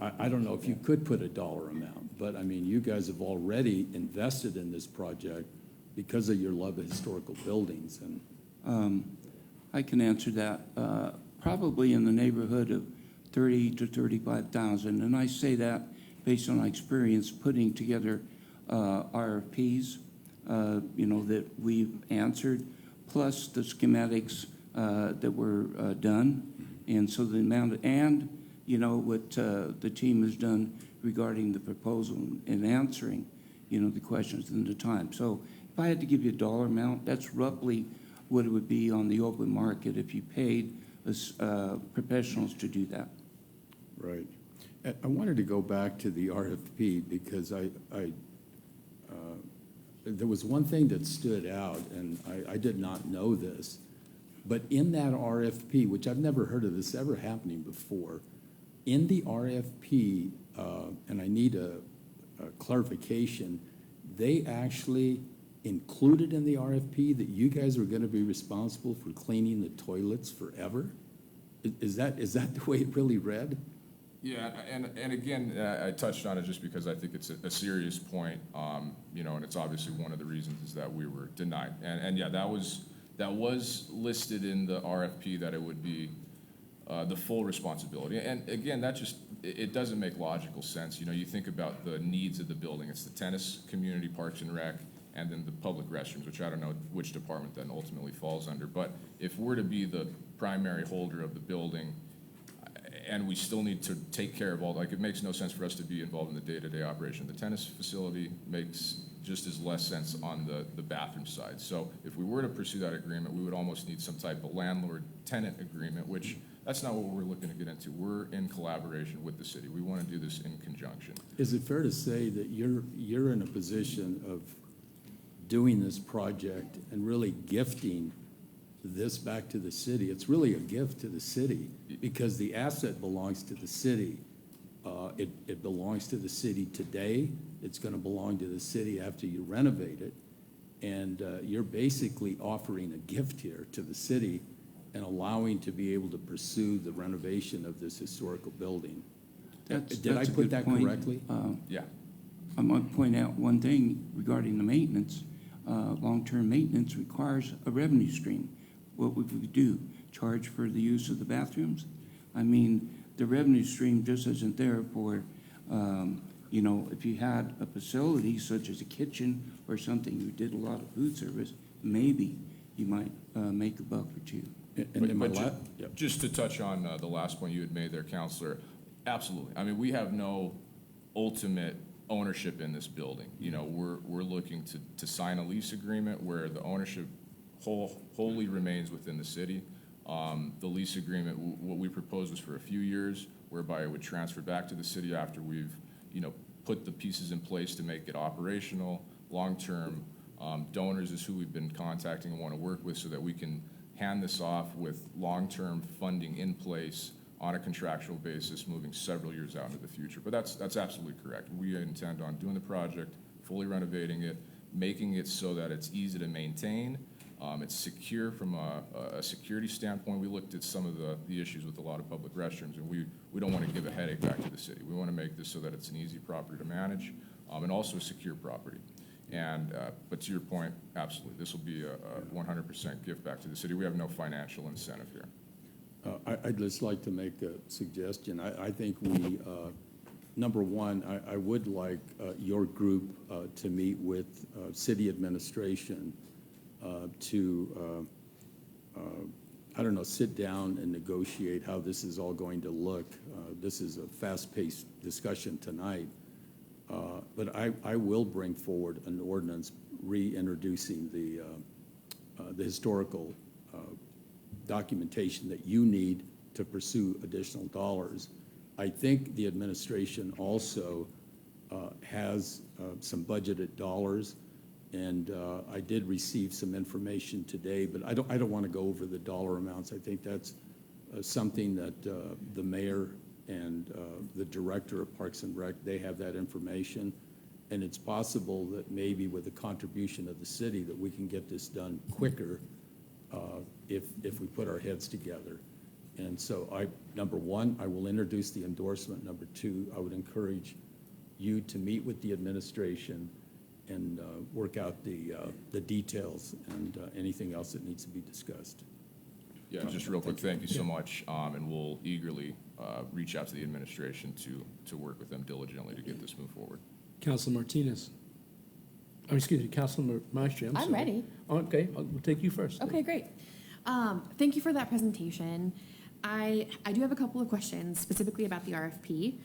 I don't know if you could put a dollar amount, but I mean, you guys have already invested in this project because of your love of historical buildings. And I can answer that. Probably in the neighborhood of 30 to 35,000, and I say that based on my experience putting together RFPs, that we've answered, plus the schematics that were done, and so the amount what the team has done regarding the proposal and answering, the questions in the time. So if I had to give you a dollar amount, that's roughly what it would be on the open market if you paid professionals to do that. right. I wanted to go back to the RFP because there was one thing that stood out, and I did not know this, but in that RFP, which I've never heard of this ever happening before, in the RFP, and I need a clarification, they actually included in the RFP that you guys were going to be responsible for cleaning the toilets forever? Is that the way it really read? Yeah, and again, I touched on it just because I think it's a serious point, and it's obviously one of the reasons is that we were denied. And yeah, that was that was listed in the RFP that it would be the full responsibility. And again, that just, it doesn't make logical sense. You know, you think about the needs of the building. It's the tennis community, Parks and Rec, and then the public restrooms, which I don't know which department that ultimately falls under. But if we're to be the primary holder of the building, and we still need to take care of all, like, it makes no sense for us to be involved in the day-to-day operation. The tennis facility makes just as less sense on the bathroom side. So if we were to pursue that agreement, we would almost need some type of landlord-tenant agreement, which that's not what we're looking to get into. We're in collaboration with the city. We want to do this in conjunction. Is it fair to say that you're in a position of doing this project and really gifting this back to the city? It's really a gift to the city because the asset belongs to the city. It belongs to the city today. It's going to belong to the city after you renovate it. And you're basically offering a gift here to the city and allowing to be able to pursue the renovation of this historical building. Did I That's a put good that point. correctly? Yeah. I might point out one thing regarding the maintenance. Long-term maintenance requires a revenue stream. What would we do? Charge for the use of the bathrooms? I mean, the revenue stream just isn't there for, you know, if you had a facility such as a kitchen or something, you did a lot of food service, maybe you might make a buck or two. And then my But last, just to touch on the last point you had made there, Counselor, absolutely. I mean, we have no ultimate ownership in this building. You know, we're looking to sign a lease agreement where the ownership wholly remains within the city. The lease agreement, what we proposed was for a few years, whereby it would transfer back to the city after we've, you know, put the pieces in place to make it operational. Long-term donors is who we've been contacting and want to work with so that we can hand this off with long-term funding in place on a contractual basis, moving several years out into the future. But that's absolutely correct. We intend on doing the project, fully renovating it, making it so that it's easy to maintain. It's secure from a security standpoint. We looked at some of the issues with a lot of public restrooms, and we don't want to give a headache back to the city. We want to make this so that it's an easy property to manage, and also a secure property. And, but to your point, absolutely, this will be a 100% gift back to the city. We have no financial incentive here. I'd just like to make a suggestion. I think we, number one, I would like your group to meet with city administration to, I don't know, sit down and negotiate how this is all going to look. This is a fast-paced discussion tonight. But I will bring forward an ordinance reintroducing the historical documentation that you need to pursue additional dollars. I think the administration also has some budgeted dollars, and I did receive some information today, but I don't want to go over the dollar amounts. I think that's something that the mayor and the director of Parks and Rec, they have that information. And it's possible that maybe with the contribution of the city that we can get this done quicker if we put our heads together. And so number one, I will introduce the endorsement. Number two, I would encourage you to meet with the administration and work out the details and anything else that needs to be discussed. Yeah, just real quick, thank you so much, and we'll eagerly reach out to the administration to work with them diligently to get this moved forward. Councilor Martinez. Oh, excuse me, Councilor Maestri, I'm sorry. I'm ready. Okay, we'll take you first. Okay, great. Thank you for that presentation. I do have a couple of questions specifically about the RFP.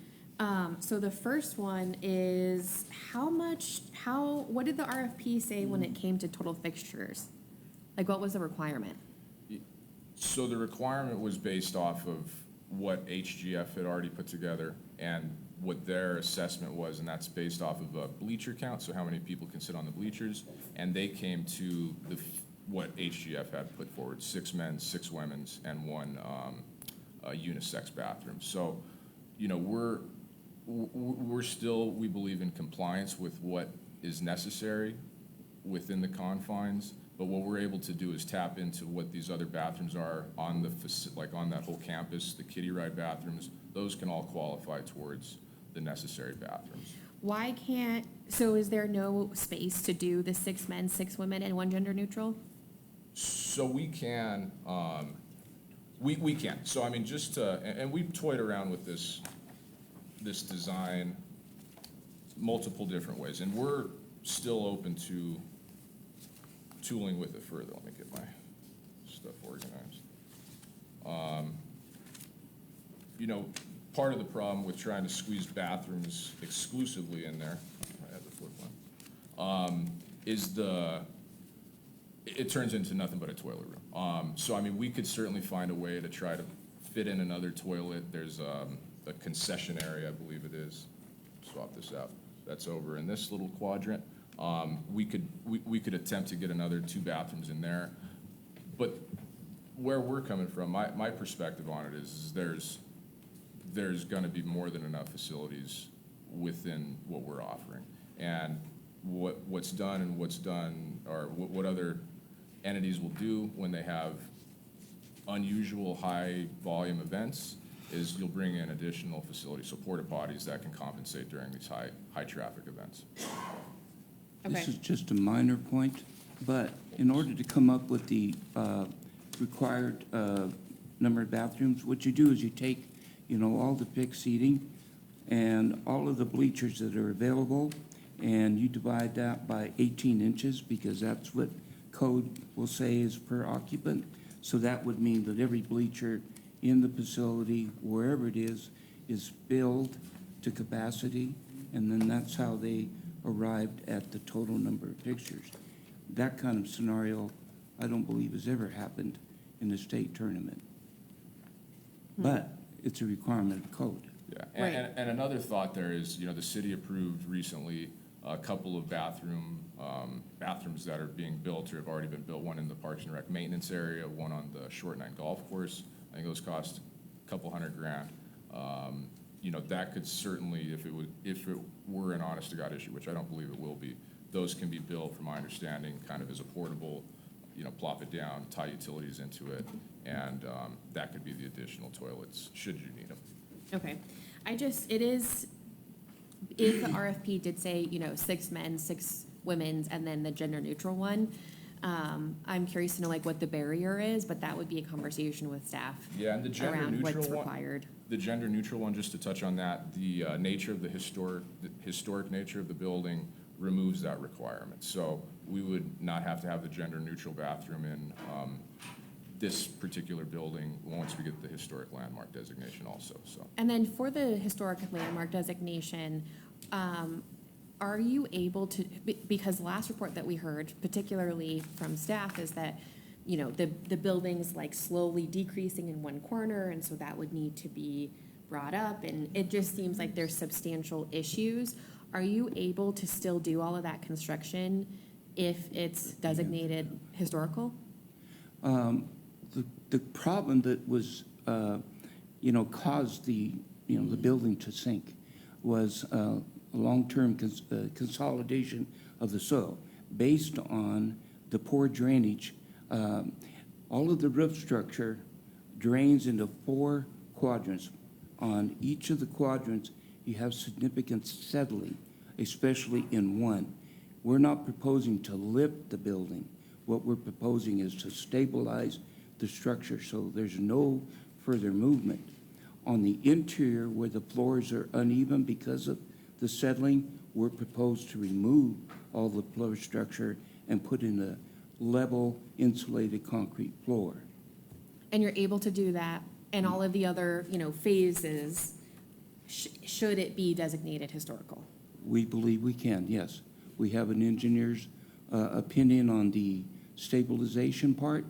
So the first one is what did the RFP say when it came to total fixtures? Like, what was the requirement? So the requirement was based off of what HGF had already put together and what their assessment was, and that's based off of a bleacher count, so how many people can sit on the bleachers, and they came to what HGF had put forward, 6 men's, 6 women's, and 1 unisex bathroom. So, you know, we're still, we believe, in compliance with what is necessary within the confines, but what we're able to do is tap into what these other bathrooms are on on that whole campus, the kiddie ride bathrooms. Those can all qualify towards the necessary bathrooms. So is there no space to do the 6 men, 6 women, and 1 gender neutral? So we can, we can. So I mean, just to, and we've toyed around with this design multiple different ways, and we're still open to tooling with it further. Let me get my stuff organized. You know, part of the problem with trying to squeeze bathrooms exclusively in there, I have the flip one, is it turns into nothing but a toilet room. So I mean, we could certainly find a way to try to fit in another toilet. There's a concession area, I believe it is. Swap this out. That's over in this little quadrant. We could attempt to get another 2 bathrooms in there. But where we're coming from, my perspective on it is there's gonna be more than enough facilities within what we're offering. And what's done, or what other entities will do when they have unusual high volume events is you'll bring in additional facilities, so porta potties that can compensate during these high traffic events. This Okay. is just a minor point, but in order to come up with the required number of bathrooms, what you do is you take, all the pick seating and all of the bleachers that are available, and you divide that by 18 inches, because that's what code will say is per occupant. So that would mean that every bleacher in the facility, wherever it is filled to capacity, and then that's how they arrived at the total number of fixtures. That kind of scenario, I don't believe has ever happened in a state tournament. But it's a requirement of code. Yeah, Right. and another thought there is, the city approved recently a couple of bathrooms that are being built or have already been built, one in the Parks and Rec maintenance area, one on the Short Nine Golf Course. I think those cost a couple $100,000. That could certainly, if it were an honest to God issue, which I don't believe it will be, those can be built, from my understanding, kind of as a portable, plop it down, tie utilities into it, and that could be the additional toilets, should you need them. Okay. It is, if the RFP did say, 6 men, 6 women's, and then the gender neutral one, I'm curious to know what the barrier is, but that would be a conversation with staff. Yeah, and the gender around neutral what's one. required. The gender neutral one, just to touch on that, the nature of the historic nature of the building removes that requirement. So we would not have to have the gender neutral bathroom in this particular building once we get the historic landmark designation also, so. And then for the historic landmark designation, are you able to, because the last report that we heard, particularly from staff, is that, the building's slowly decreasing in one corner, and so that would need to be brought up, and it just seems like there's substantial issues. Are you able to still do all of that construction if it's designated historical? The problem that was, caused the building to sink was a long-term consolidation of the soil based on the poor drainage. All of the roof structure drains into 4 quadrants. On each of the quadrants, you have significant settling, especially in one. We're not proposing to lift the building. What we're proposing is to stabilize the structure so there's no further movement. On the interior, where the floors are uneven because of the settling, we're proposed to remove all the floor structure and put in a level insulated concrete floor. And you're able to do that, and all of the other, phases, should it be designated historical? We believe we can, yes. We have an engineer's opinion on the stabilization part.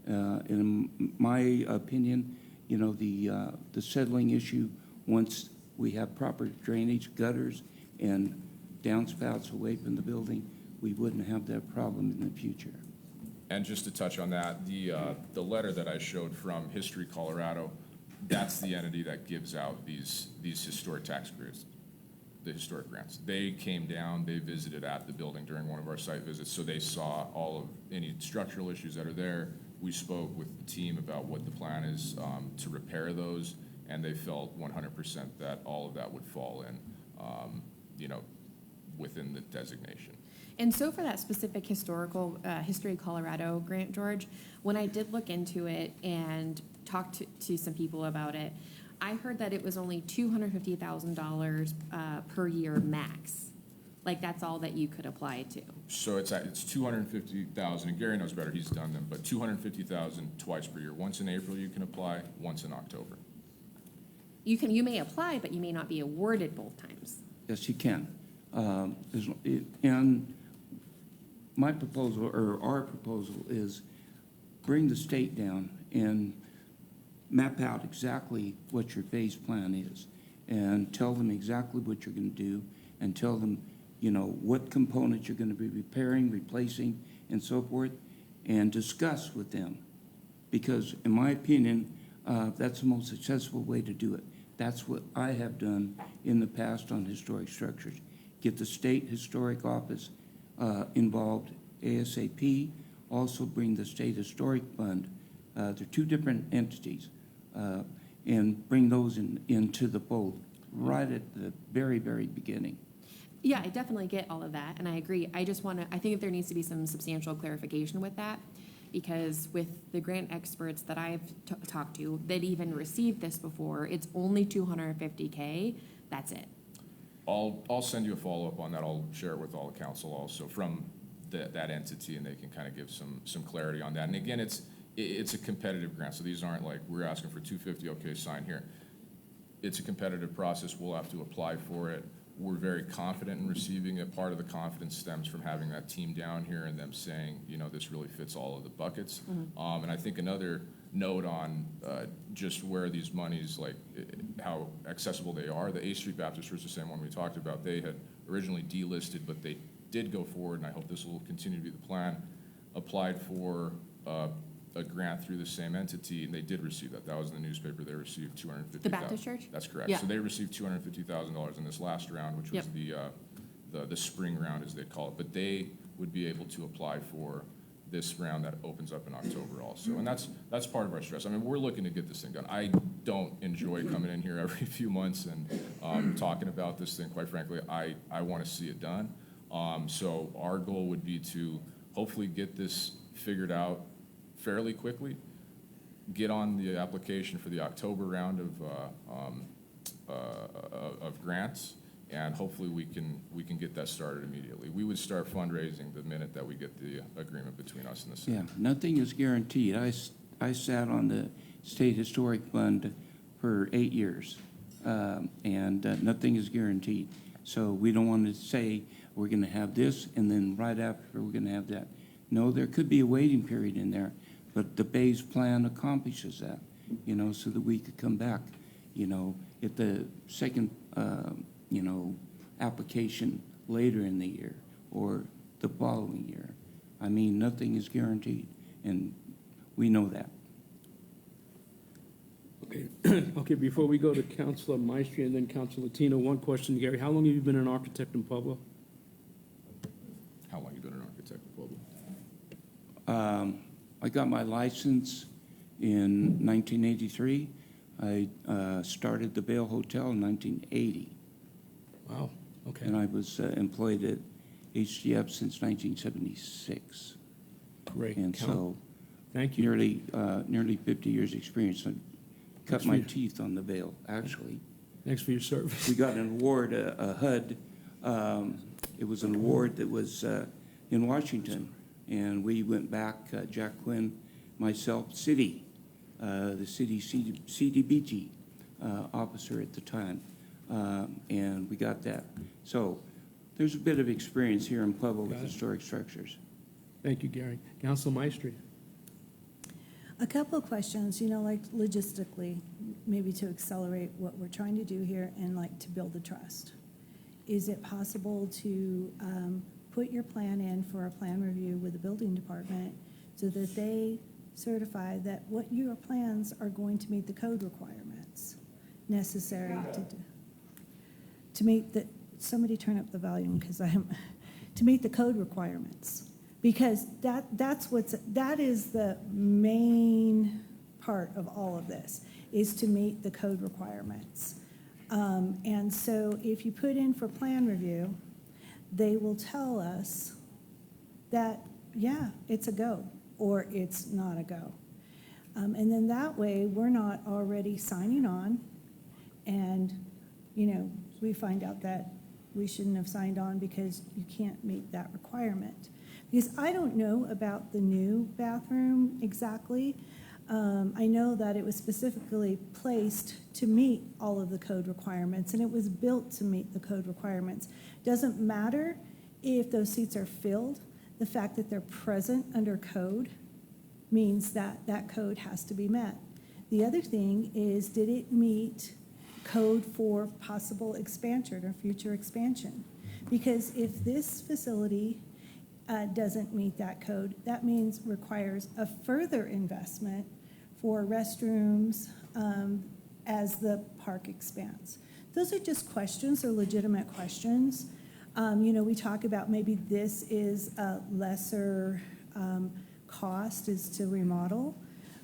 In my opinion, the settling issue, once we have proper drainage, gutters, and downspouts away from the building, we wouldn't have that problem in the future. And just to touch on that, the letter that I showed from History Colorado, that's the entity that gives out these historic tax grants, the historic grants. They came down, they visited at the building during one of our site visits, so they saw all of any structural issues that are there. We spoke with the team about what the plan is to repair those, and they felt 100% that all of that would fall in, within the designation. And so for that specific historical, History Colorado grant, George, when I did look into it and talked to some people about it, I heard that it was only $250,000 per year max. Like, that's all that you could apply to. So it's 250,000, and Gary knows better, he's done them, but 250,000 twice per year. Once in April you can apply, once in October. You may apply, but you may not be awarded both times. Yes, you can. And my proposal, or our proposal, is bring the state down and map out exactly what your phase plan is, and tell them exactly what you're going to do, and tell them, you know, what components you're going to be repairing, replacing, and so forth, and discuss with them. Because in my opinion, that's the most successful way to do it. That's what I have done in the past on historic structures. Get the state historic office involved ASAP, also bring the state historic fund. They're two different entities, and bring those into the fold right at the very, very beginning. Yeah, I definitely get all of that, and I agree. I just want to, I think that there needs to be some substantial clarification with that, because with the grant experts that I've talked to that even received this before, it's only $250K, that's it. I'll send you a follow-up on that. I'll share it with all the council also from that entity, and they can kind of give some clarity on that. And again, it's a competitive grant, so these aren't like, we're asking for 250, okay, sign here. It's a competitive process. We'll have to apply for it. We're very confident in receiving it. Part of the confidence stems from having that team down here and them saying, you know, this really fits all of the buckets. And I think another note on just where these monies, like how accessible they are, the A Street Baptist Church, the same one we talked about, they had originally delisted, but they did go forward, and I hope this will continue to be the plan, applied for a grant through the same entity, and they did receive that. That was in the newspaper. They received $250,000. The Baptist Church? That's correct. Yeah. So they received $250,000 in this last round, which was the spring round, as they call it. But they would be able to apply for this round that opens up in October also. And that's part of our stress. I mean, we're looking to get this thing done. I don't enjoy coming in here every few months and talking about this thing. Quite frankly, I want to see it done. So our goal would be to hopefully get this figured out fairly quickly, get on the application for the October round of grants, and hopefully we can get that started immediately. We would start fundraising the minute that we get the agreement between us and the city. Yeah, nothing is guaranteed. I sat on the State Historic Fund for 8 years, and nothing is guaranteed. So we don't want to say we're going to have this, and then right after we're going to have that. No, there could be a waiting period in there, but the Bay's plan accomplishes that, you know, so that we could come back, you know, at the second, you know, application later in the year or the following year. I mean, nothing is guaranteed, and we know that. Okay, okay, before we go to Councilor Maestri and then Councilor Latino, one question, Gary. How long have you been an architect in Pueblo? How long have you been an architect in Pueblo? I got my license in 1983. I started the Vail Hotel in 1980. Wow, okay. And I was employed at HGF since 1976. Great. And so Thank you. nearly 50 years' experience. I cut Thanks my for your- teeth on the Vail, actually. Thanks for your service. We got an award, a HUD. It was an award that was in Washington. And we went back, Jack Quinn, myself, the city CDBG officer at the time. And we got that. So there's a bit of experience here in Pueblo with Got it. historic structures. Thank you, Gary. Councilor Maestri. A couple of questions, you know, like logistically, maybe to accelerate what we're trying to do here and like to build the trust. Is it possible to put your plan in for a plan review with the building department so that they certify that what your plans are going to meet the code requirements necessary to meet the, somebody turn up the volume because to meet the code requirements. Because that is the main part of all of this, is to meet the code requirements. And so if you put in for plan review, they will tell us that, yeah, it's a go, or it's not a go. And then that way, we're not already signing on, and, you know, we find out that we shouldn't have signed on because you can't meet that requirement. Because I don't know about the new bathroom exactly. I know that it was specifically placed to meet all of the code requirements, and it was built to meet the code requirements. Doesn't matter if those seats are filled, the fact that they're present under code means that that code has to be met. The other thing is, did it meet code for possible expansion or future expansion? Because if this facility doesn't meet that code, that means requires a further investment for restrooms as the park expands. Those are just questions, they're legitimate questions. You know, we talk about maybe this is a lesser cost is to remodel,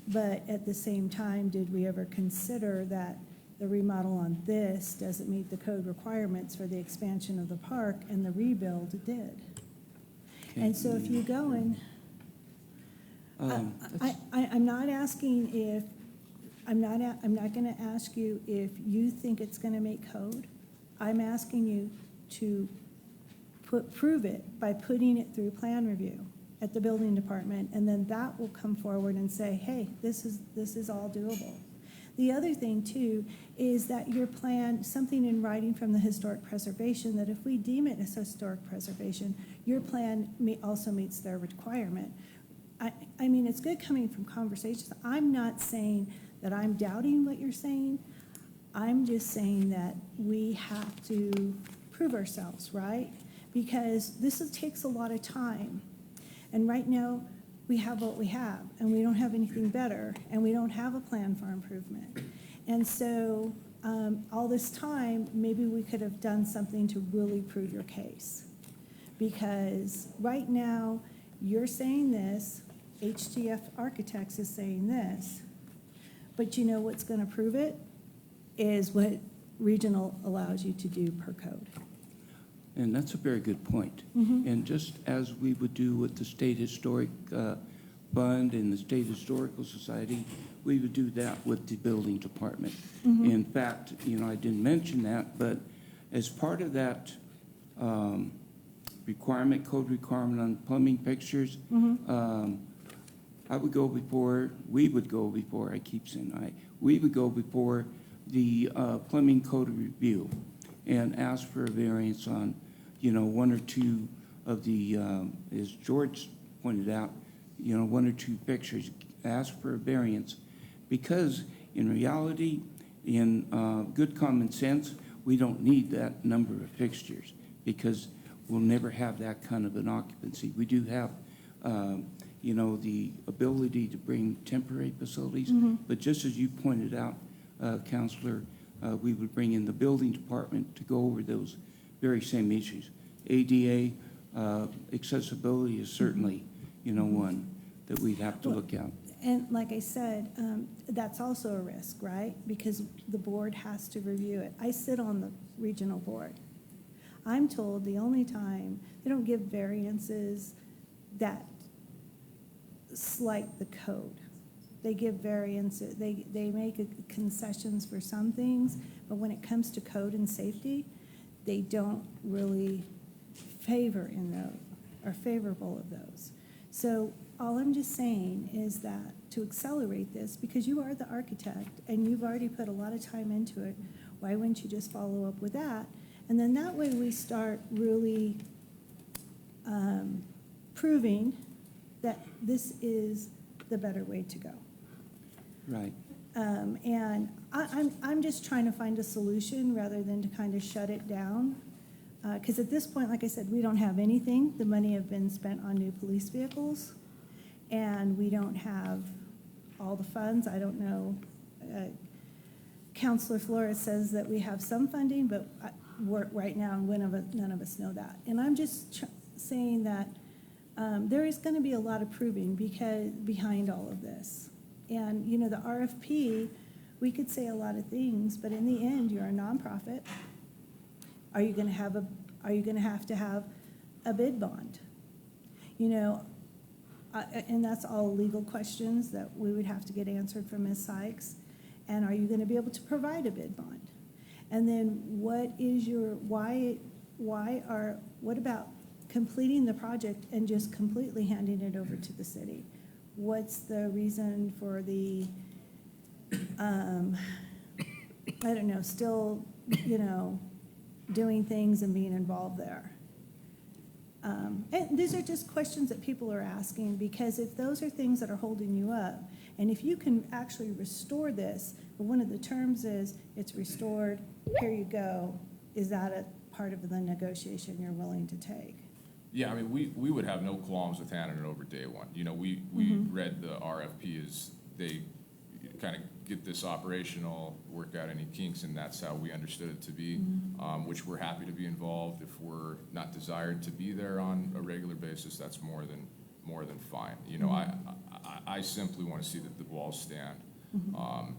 but at the same time, did we ever consider that the remodel on this doesn't meet the code requirements for the expansion of the park, and the rebuild did? And so if you go and, I'm not asking if, I'm not gonna ask you if you think it's gonna make code. I'm asking you to prove it by putting it through plan review at the building department, and then that will come forward and say, hey, this is all doable. The other thing too is that your plan, something in writing from the historic preservation, that if we deem it as historic preservation, your plan also meets their requirement. I mean, it's good coming from conversations. I'm not saying that I'm doubting what you're saying. I'm just saying that we have to prove ourselves, right? Because takes a lot of time. And right now, we have what we have, and we don't have anything better, and we don't have a plan for improvement. And so all this time, maybe we could have done something to really prove your case. Because right now, you're saying this, HTF Architects is saying this, but you know what's going to prove it is what regional allows you to do per code. And that's a very good point. And just as we would do with the State Historic Fund and the State Historical Society, we would do that with the building department. In fact, you know, I didn't mention that, but as part of that code requirement on plumbing fixtures, we would go before the plumbing code review and ask for a variance on, you know, one or two of the, as George pointed out, you know, one or two fixtures, ask for a variance, because in reality, in good common sense, we don't need that number of fixtures, because we'll never have that kind of an occupancy. We do have, you know, the ability to bring temporary facilities, but just as you pointed out, Counselor, we would bring in the building department to go over those very same issues. ADA accessibility is certainly, you know, one that we'd have to look at. And like I said, that's also a risk, right? Because the board has to review it. I sit on the regional board. I'm told the only time they don't give variances that slight the code. They give variances, they make concessions for some things, but when it comes to code and safety, they don't really favor in those, are favorable of those. So all I'm just saying is that to accelerate this, because you are the architect and you've already put a lot of time into it, why wouldn't you just follow up with that? And then that way we start really proving that this is the better way to go. Right. And I'm just trying to find a solution rather than to kind of shut it down. Because at this point, like I said, we don't have anything. The money have been spent on new police vehicles, and we don't have all the funds. I don't know. Councilor Flores says that we have some funding, but right now, none of us know that. And I'm just saying that there is going to be a lot of proving behind all of this. And, you know, the RFP, we could say a lot of things, but in the end, you're a nonprofit. Are you going to have to have a bid bond? you know, and that's all legal questions that we would have to get answered from Ms. Sykes. And are you going to be able to provide a bid bond? And then what is your, what about completing the project and just completely handing it over to the city? What's the reason for the, I don't know, still, you know, doing things and being involved there? And these are just questions that people are asking, because if those are things that are holding you up, and if you can actually restore this, but one of the terms is it's restored, here you go, is that a part of the negotiation you're willing to take? Yeah, I mean, we would have no qualms with handing it over day one. You know, we read the RFP as they kind of get this operational, work out any kinks, and that's how we understood it to be, which we're happy to be involved. If we're not desired to be there on a regular basis, that's more than fine. You know, I simply want to see that the walls stand.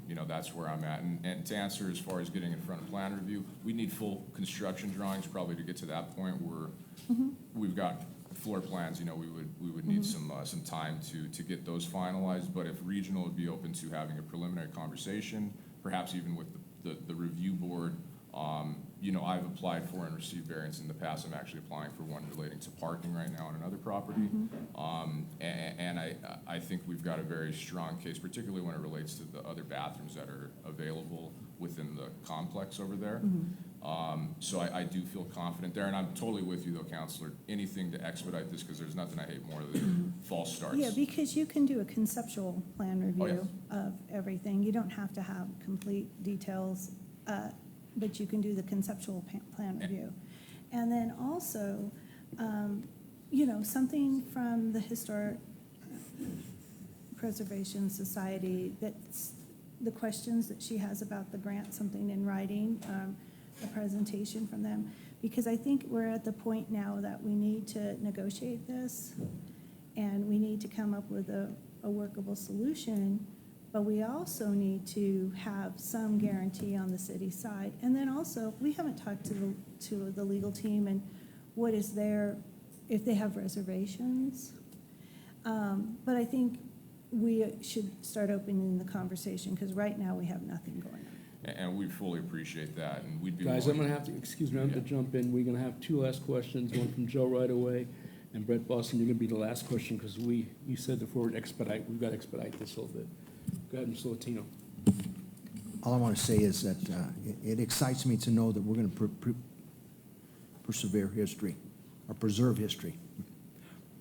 You know, that's where I'm at. And to answer as far as getting in front of plan review, we need full construction drawings probably to get to that point where we've got floor plans. You know, we would need some time to get those finalized. But if regional would be open to having a preliminary conversation, perhaps even with the review board. You know, I've applied for and received variance in the past. I'm actually applying for one relating to parking right now on another property. And I think we've got a very strong case, particularly when it relates to the other bathrooms that are available within the complex over there. So I do feel confident there, and I'm totally with you though, Counselor. Anything to expedite this, because there's nothing I hate more than false starts. Yeah, because you can do a conceptual plan review of everything. You don't have to have complete details, but you can do the conceptual plan review. And then also, you know, something from the Historic Preservation Society, that's the questions that she has about the grant, something in writing, a presentation from them. Because I think we're at the point now that we need to negotiate this, and we need to come up with a workable solution. But we also need to have some guarantee on the city side. And then also, we haven't talked to the legal team and what is their, if they have reservations. But I think we should start opening the conversation, because right now we have nothing going on. And we fully appreciate that, and we'd be Guys, I'm willing- gonna have to, excuse me, I'm gonna jump in. We're gonna have two last questions, one from Joe right away, and Brett Boston, you're gonna be the last question, because you said before expedite, we've got to expedite this a little bit. Go ahead, Mr. Latino. All I want to say is that it excites me to know that we're going to persevere history, or preserve history.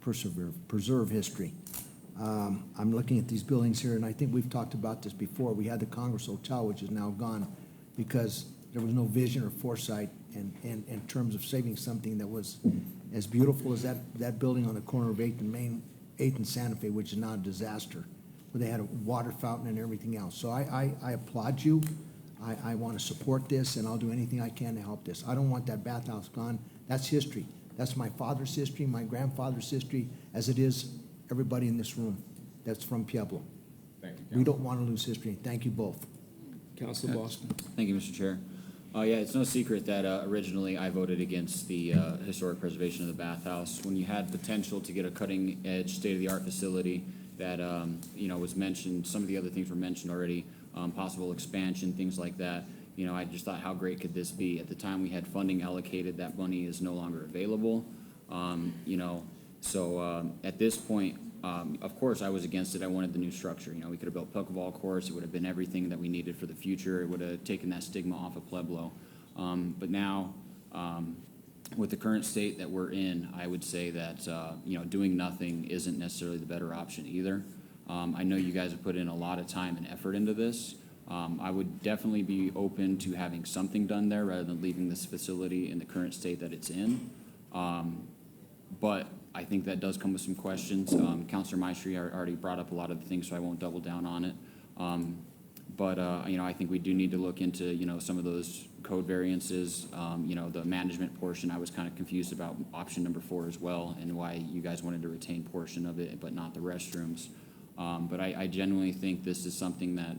Preserve history. I'm looking at these buildings here, and I think we've talked about this before. We had the Congress Hotel, which is now gone, because there was no vision or foresight in terms of saving something that was as beautiful as that building on the corner of 8th and Santa Fe, which is now a disaster, where they had a water fountain and everything else. So I applaud you. I want to support this, and I'll do anything I can to help this. I don't want that bathhouse gone. That's history. That's my father's history, my grandfather's history, as it is everybody in this room that's from Pueblo. Thank you, We don't want to lose history. Thank you both. Councilor Boston. Thank you, Mr. Chair. Yeah, it's no secret that originally I voted against the historic preservation of the bathhouse. When you had potential to get a cutting-edge, state-of-the-art facility that, you know, was mentioned, some of the other things were mentioned already, possible expansion, things like that. You know, I just thought, how great could this be? At the time, we had funding allocated. That money is no longer available. You know, so at this point, of course, I was against it. I wanted the new structure. You know, we could have built pickleball courts. It would have been everything that we needed for the future. It would have taken that stigma off of Pueblo. But now, with the current state that we're in, I would say that, you know, doing nothing isn't necessarily the better option either. I know you guys have put in a lot of time and effort into this. I would definitely be open to having something done there rather than leaving this facility in the current state that it's in. But I think that does come with some questions. Councilor Maestri already brought up a lot of the things, so I won't double down on it. You know, I think we do need to look into, you know, some of those code variances. You know, the management portion, I was kind of confused about option number 4 as well, and why you guys wanted to retain portion of it, but not the restrooms. But I genuinely think this is something that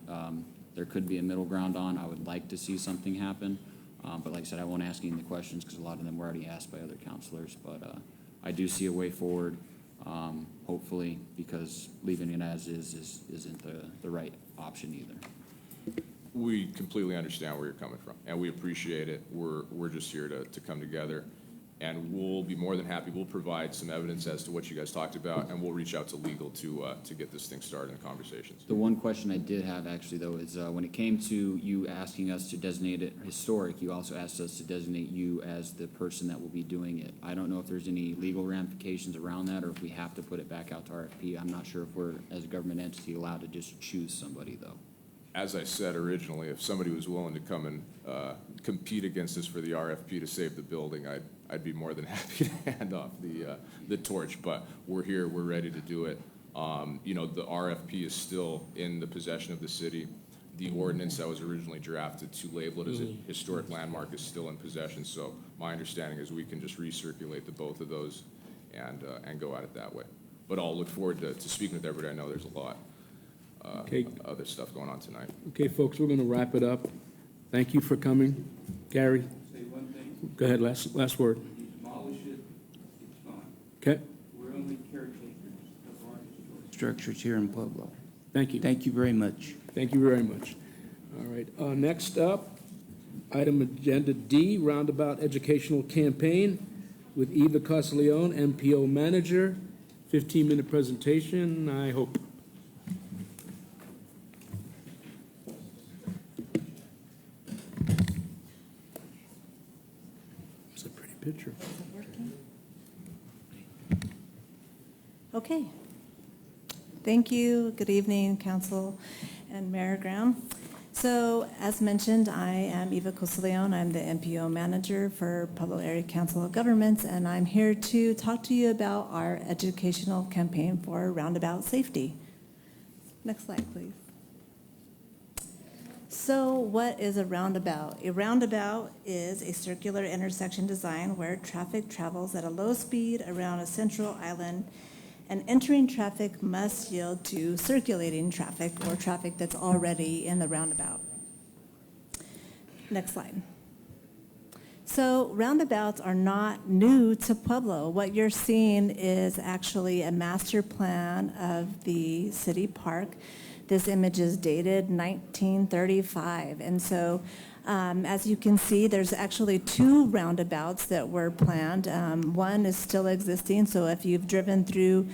there could be a middle ground on. I would like to see something happen. But like I said, I won't ask any questions because a lot of them were already asked by other counselors. But I do see a way forward. hopefully, because leaving it as is isn't the right option either. We completely understand where you're coming from, and we appreciate it. We're just here to come together, and we'll be more than happy. We'll provide some evidence as to what you guys talked about, and we'll reach out to legal to get this thing started in the conversations. The one question I did have actually, though, is when it came to you asking us to designate it historic, you also asked us to designate you as the person that will be doing it. I don't know if there's any legal ramifications around that, or if we have to put it back out to RFP. I'm not sure if we're, as a government entity, allowed to just choose somebody, though. As I said originally, if somebody was willing to come and compete against us for the RFP to save the building, I'd be more than happy to hand off the torch. But we're here, we're ready to do it. You know, the RFP is still in the possession of the city. The ordinance that was originally drafted to label it as a historic landmark is still in possession. So my understanding is we can just recirculate the both of those and go at it that way. But I'll look forward to speaking with everybody. I know there's a lot. Okay. Other stuff going on tonight. Okay, folks, we're going to wrap it up. Thank you for coming. Gary, Say one thing, go ahead, last word. you demolish it, it's gone. Okay, We're only caretakers of our historic structures here in Pueblo. thank you. Thank you very much. Thank you very much. All right, next up, item agenda D, Roundabout Educational Campaign with Eva Cosleone, MPO Manager. 15-minute presentation, I hope. It's a pretty picture. Okay. Thank you. Good evening, Council and Mayor Graham. So, as mentioned, I am Eva Cosleone. I'm the MPO Manager for Pueblo Area Council of Governments, and I'm here to talk to you about our educational campaign for roundabout safety. Next slide, please. So, what is a roundabout? A roundabout is a circular intersection design where traffic travels at a low speed around a central island, and entering traffic must yield to circulating traffic or traffic that's already in the roundabout. Next slide. So roundabouts are not new to Pueblo. What you're seeing is actually a master plan of the city park. This image is dated 1935. And so as you can see, there's actually two roundabouts that were planned. One is still existing, so if you've driven through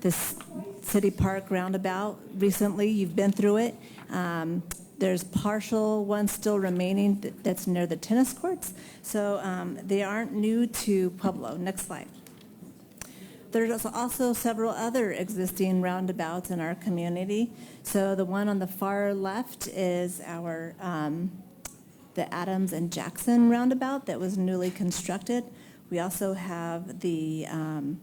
this city park roundabout recently, you've been through it. There's partial one still remaining that's near the tennis courts. So they aren't new to Pueblo. Next slide. There's also several other existing roundabouts in our community. So the one on the far left is our the Adams and Jackson roundabout that was newly constructed. We also have the the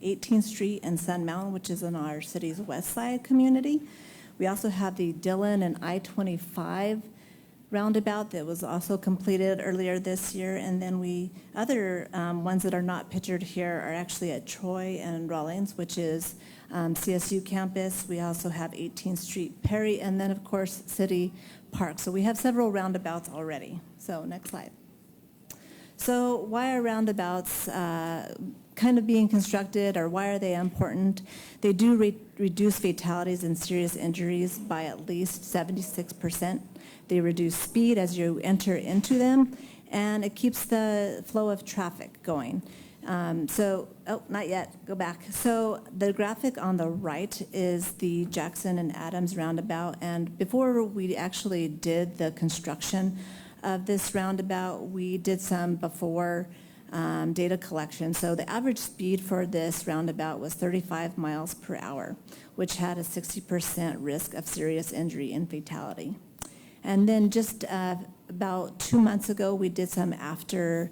18th Street and Sun Mountain, which is in our city's west side community. We also have the Dillon and I-25 roundabout that was also completed earlier this year. And then other ones that are not pictured here are actually at Troy and Rawlings, which is CSU campus. We also have 18th Street Perry, and then of course City Park. So we have several roundabouts already. So next slide. So why are roundabouts kind of being constructed, or why are they important? They do reduce fatalities and serious injuries by at least 76%. They reduce speed as you enter into them, and it keeps the flow of traffic going. Not yet, go back. So the graphic on the right is the Jackson and Adams roundabout, and before we actually did the construction of this roundabout, we did some before data collection. So the average speed for this roundabout was 35 miles per hour, which had a 60% risk of serious injury and fatality. And then just about 2 months ago, we did some after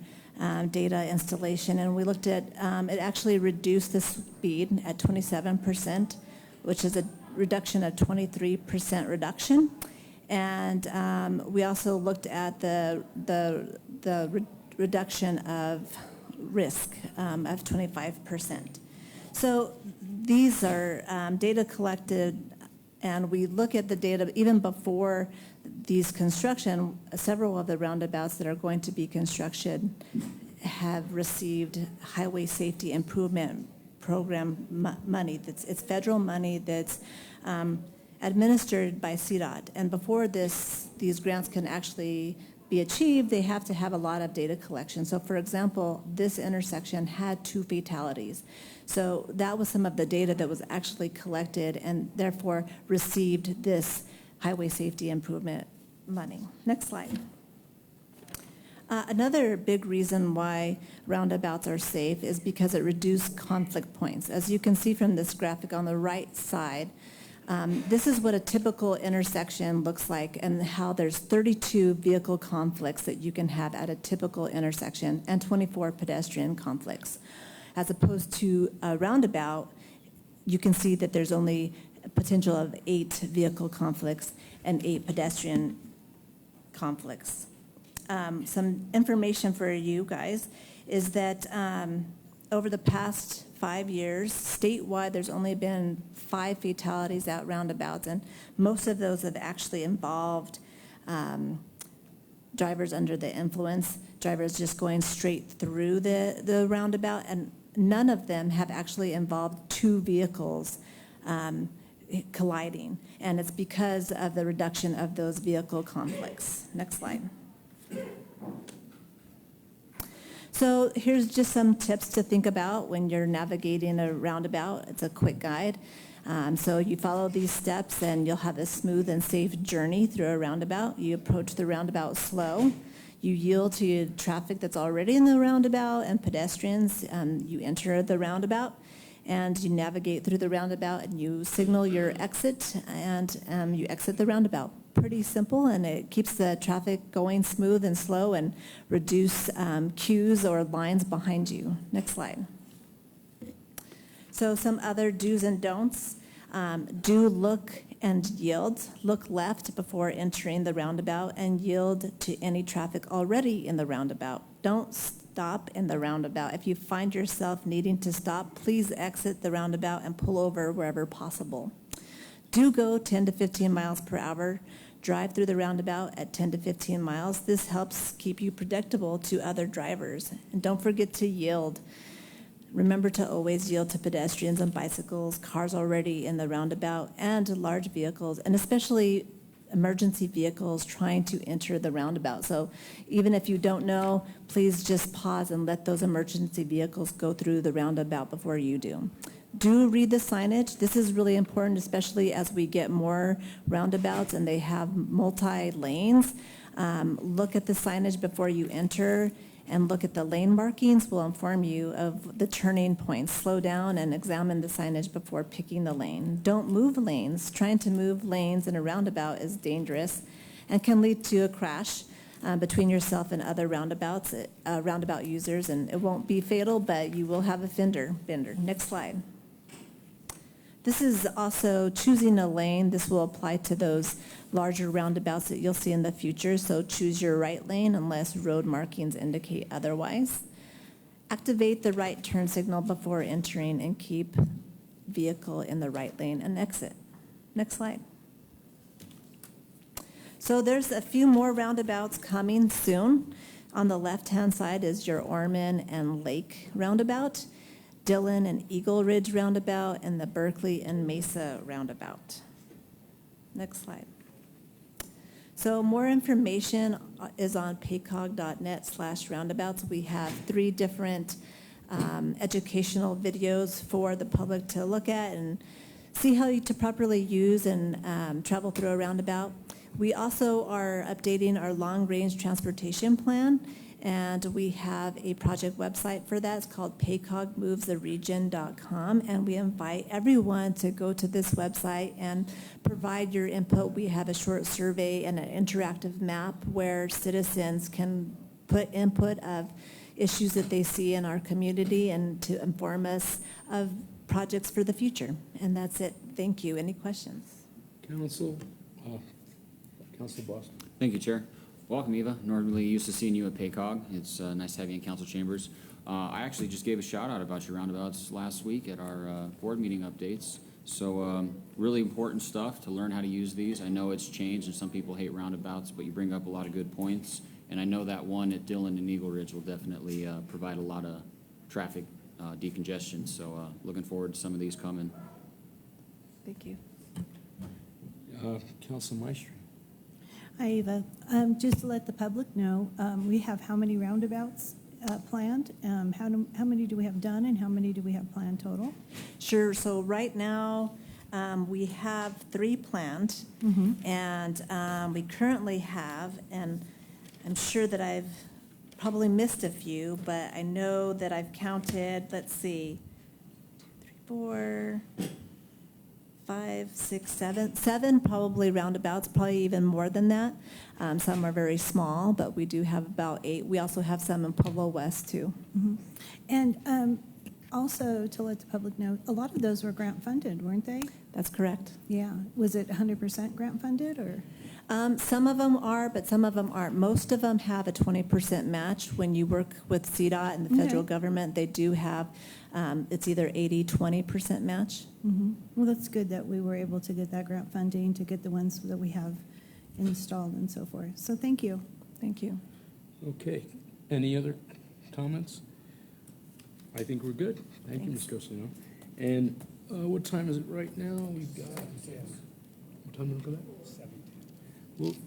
data installation, and we looked at, it actually reduced the speed at 27%, which is a reduction of 23% reduction. And we also looked at the reduction of risk of 25%. So these are data collected, and we look at the data even before these construction. Several of the roundabouts that are going to be constructed have received highway safety improvement program money. It's federal money that's administered by CDOT. And before these grants can actually be achieved, they have to have a lot of data collection. So for example, this intersection had 2 fatalities. So that was some of the data that was actually collected and therefore received this highway safety improvement money. Next slide. Another big reason why roundabouts are safe is because it reduced conflict points. As you can see from this graphic on the right side, this is what a typical intersection looks like and how there's 32 vehicle conflicts that you can have at a typical intersection and 24 pedestrian conflicts. As opposed to a roundabout, you can see that there's only a potential of 8 vehicle conflicts and 8 pedestrian conflicts. Some information for you guys is that over the past 5 years, statewide, there's only been 5 fatalities at roundabouts, and most of those have actually involved drivers under the influence, drivers just going straight through the roundabout, and none of them have actually involved 2 vehicles colliding, and it's because of the reduction of those vehicle conflicts. Next slide. So here's just some tips to think about when you're navigating a roundabout. It's a quick guide. So you follow these steps and you'll have a smooth and safe journey through a roundabout. You approach the roundabout slow. You yield to traffic that's already in the roundabout and pedestrians. You enter the roundabout and you navigate through the roundabout and you signal your exit and you exit the roundabout. Pretty simple, and it keeps the traffic going smooth and slow and reduce queues or lines behind you. Next slide. So some other do's and don'ts. Do look and yield. Look left before entering the roundabout and yield to any traffic already in the roundabout. Don't stop in the roundabout. If you find yourself needing to stop, please exit the roundabout and pull over wherever possible. Do go 10 to 15 miles per hour. Drive through the roundabout at 10 to 15 miles. This helps keep you predictable to other drivers. And don't forget to yield. Remember to always yield to pedestrians and bicycles, cars already in the roundabout, and large vehicles, and especially emergency vehicles trying to enter the roundabout. So even if you don't know, please just pause and let those emergency vehicles go through the roundabout before you do. Do read the signage. This is really important, especially as we get more roundabouts and they have multi-lanes. Look at the signage before you enter and look at the lane markings. Will inform you of the turning points. Slow down and examine the signage before picking the lane. Don't move lanes. Trying to move lanes in a roundabout is dangerous and can lead to a crash between yourself and other roundabout users, and it won't be fatal, but you will have a fender bender. Next slide. This is also choosing a lane. This will apply to those larger roundabouts that you'll see in the future, so choose your right lane unless road markings indicate otherwise. Activate the right turn signal before entering and keep vehicle in the right lane and exit. Next slide. So there's a few more roundabouts coming soon. On the left-hand side is your Orman and Lake roundabout, Dillon and Eagle Ridge roundabout, and the Berkeley and Mesa roundabout. Next slide. So more information is on paycog.net/roundabouts. We have 3 different educational videos for the public to look at and see how to properly use and travel through a roundabout. We also are updating our long-range transportation plan, and we have a project website for that. It's called paycogmovestheregion.com, and we invite everyone to go to this website and provide your input. We have a short survey and an interactive map where citizens can put input of issues that they see in our community and to inform us of projects for the future. And that's it. Thank you. Any questions? Council Boston. Thank you, Chair. Welcome, Eva. Normally used to seeing you at PAYCOG. It's nice to have you in council chambers. I actually just gave a shout out about your roundabouts last week at our board meeting updates. So really important stuff to learn how to use these. I know it's changed and some people hate roundabouts, but you bring up a lot of good points. And I know that one at Dillon and Eagle Ridge will definitely provide a lot of traffic decongestion. So looking forward to some of these coming. Thank you. Council Maestro. Hi, Eva. Just to let the public know, we have how many roundabouts planned? How many do we have done, and how many do we have planned total? Sure, so right now, we have 3 planned, and we currently have, and I'm sure that I've probably missed a few, but I know that I've counted, let's see, 2, 3, 4, 5, 6, 7 probably roundabouts, probably even more than that. Some are very small, but we do have about 8. We also have some in Pueblo West, too. And also, to let the public know, a lot of those were grant funded, weren't they? That's correct. Yeah. Was it 100% grant funded, or? Some of them are, but some of them aren't. Most of them have a 20% match. When you work with CDOT and the federal Okay. government, they do have, it's either 80-20% match. Well, that's good that we were able to get that grant funding to get the ones that we have installed and so forth. So thank you. Thank you. Okay. Any other comments? I think we're good. Thank you, Ms. Cosino. And what time is it right now? We've got, what time is it?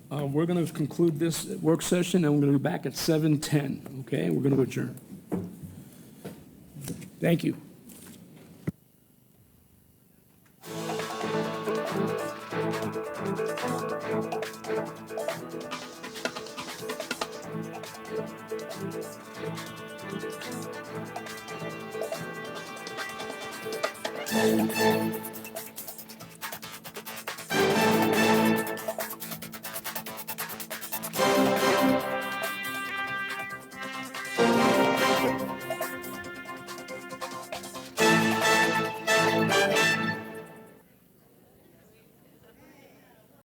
Well, we're going to conclude this work session, and we're going to be back at 7:10, okay? We're going to adjourn. Thank you. Thank you.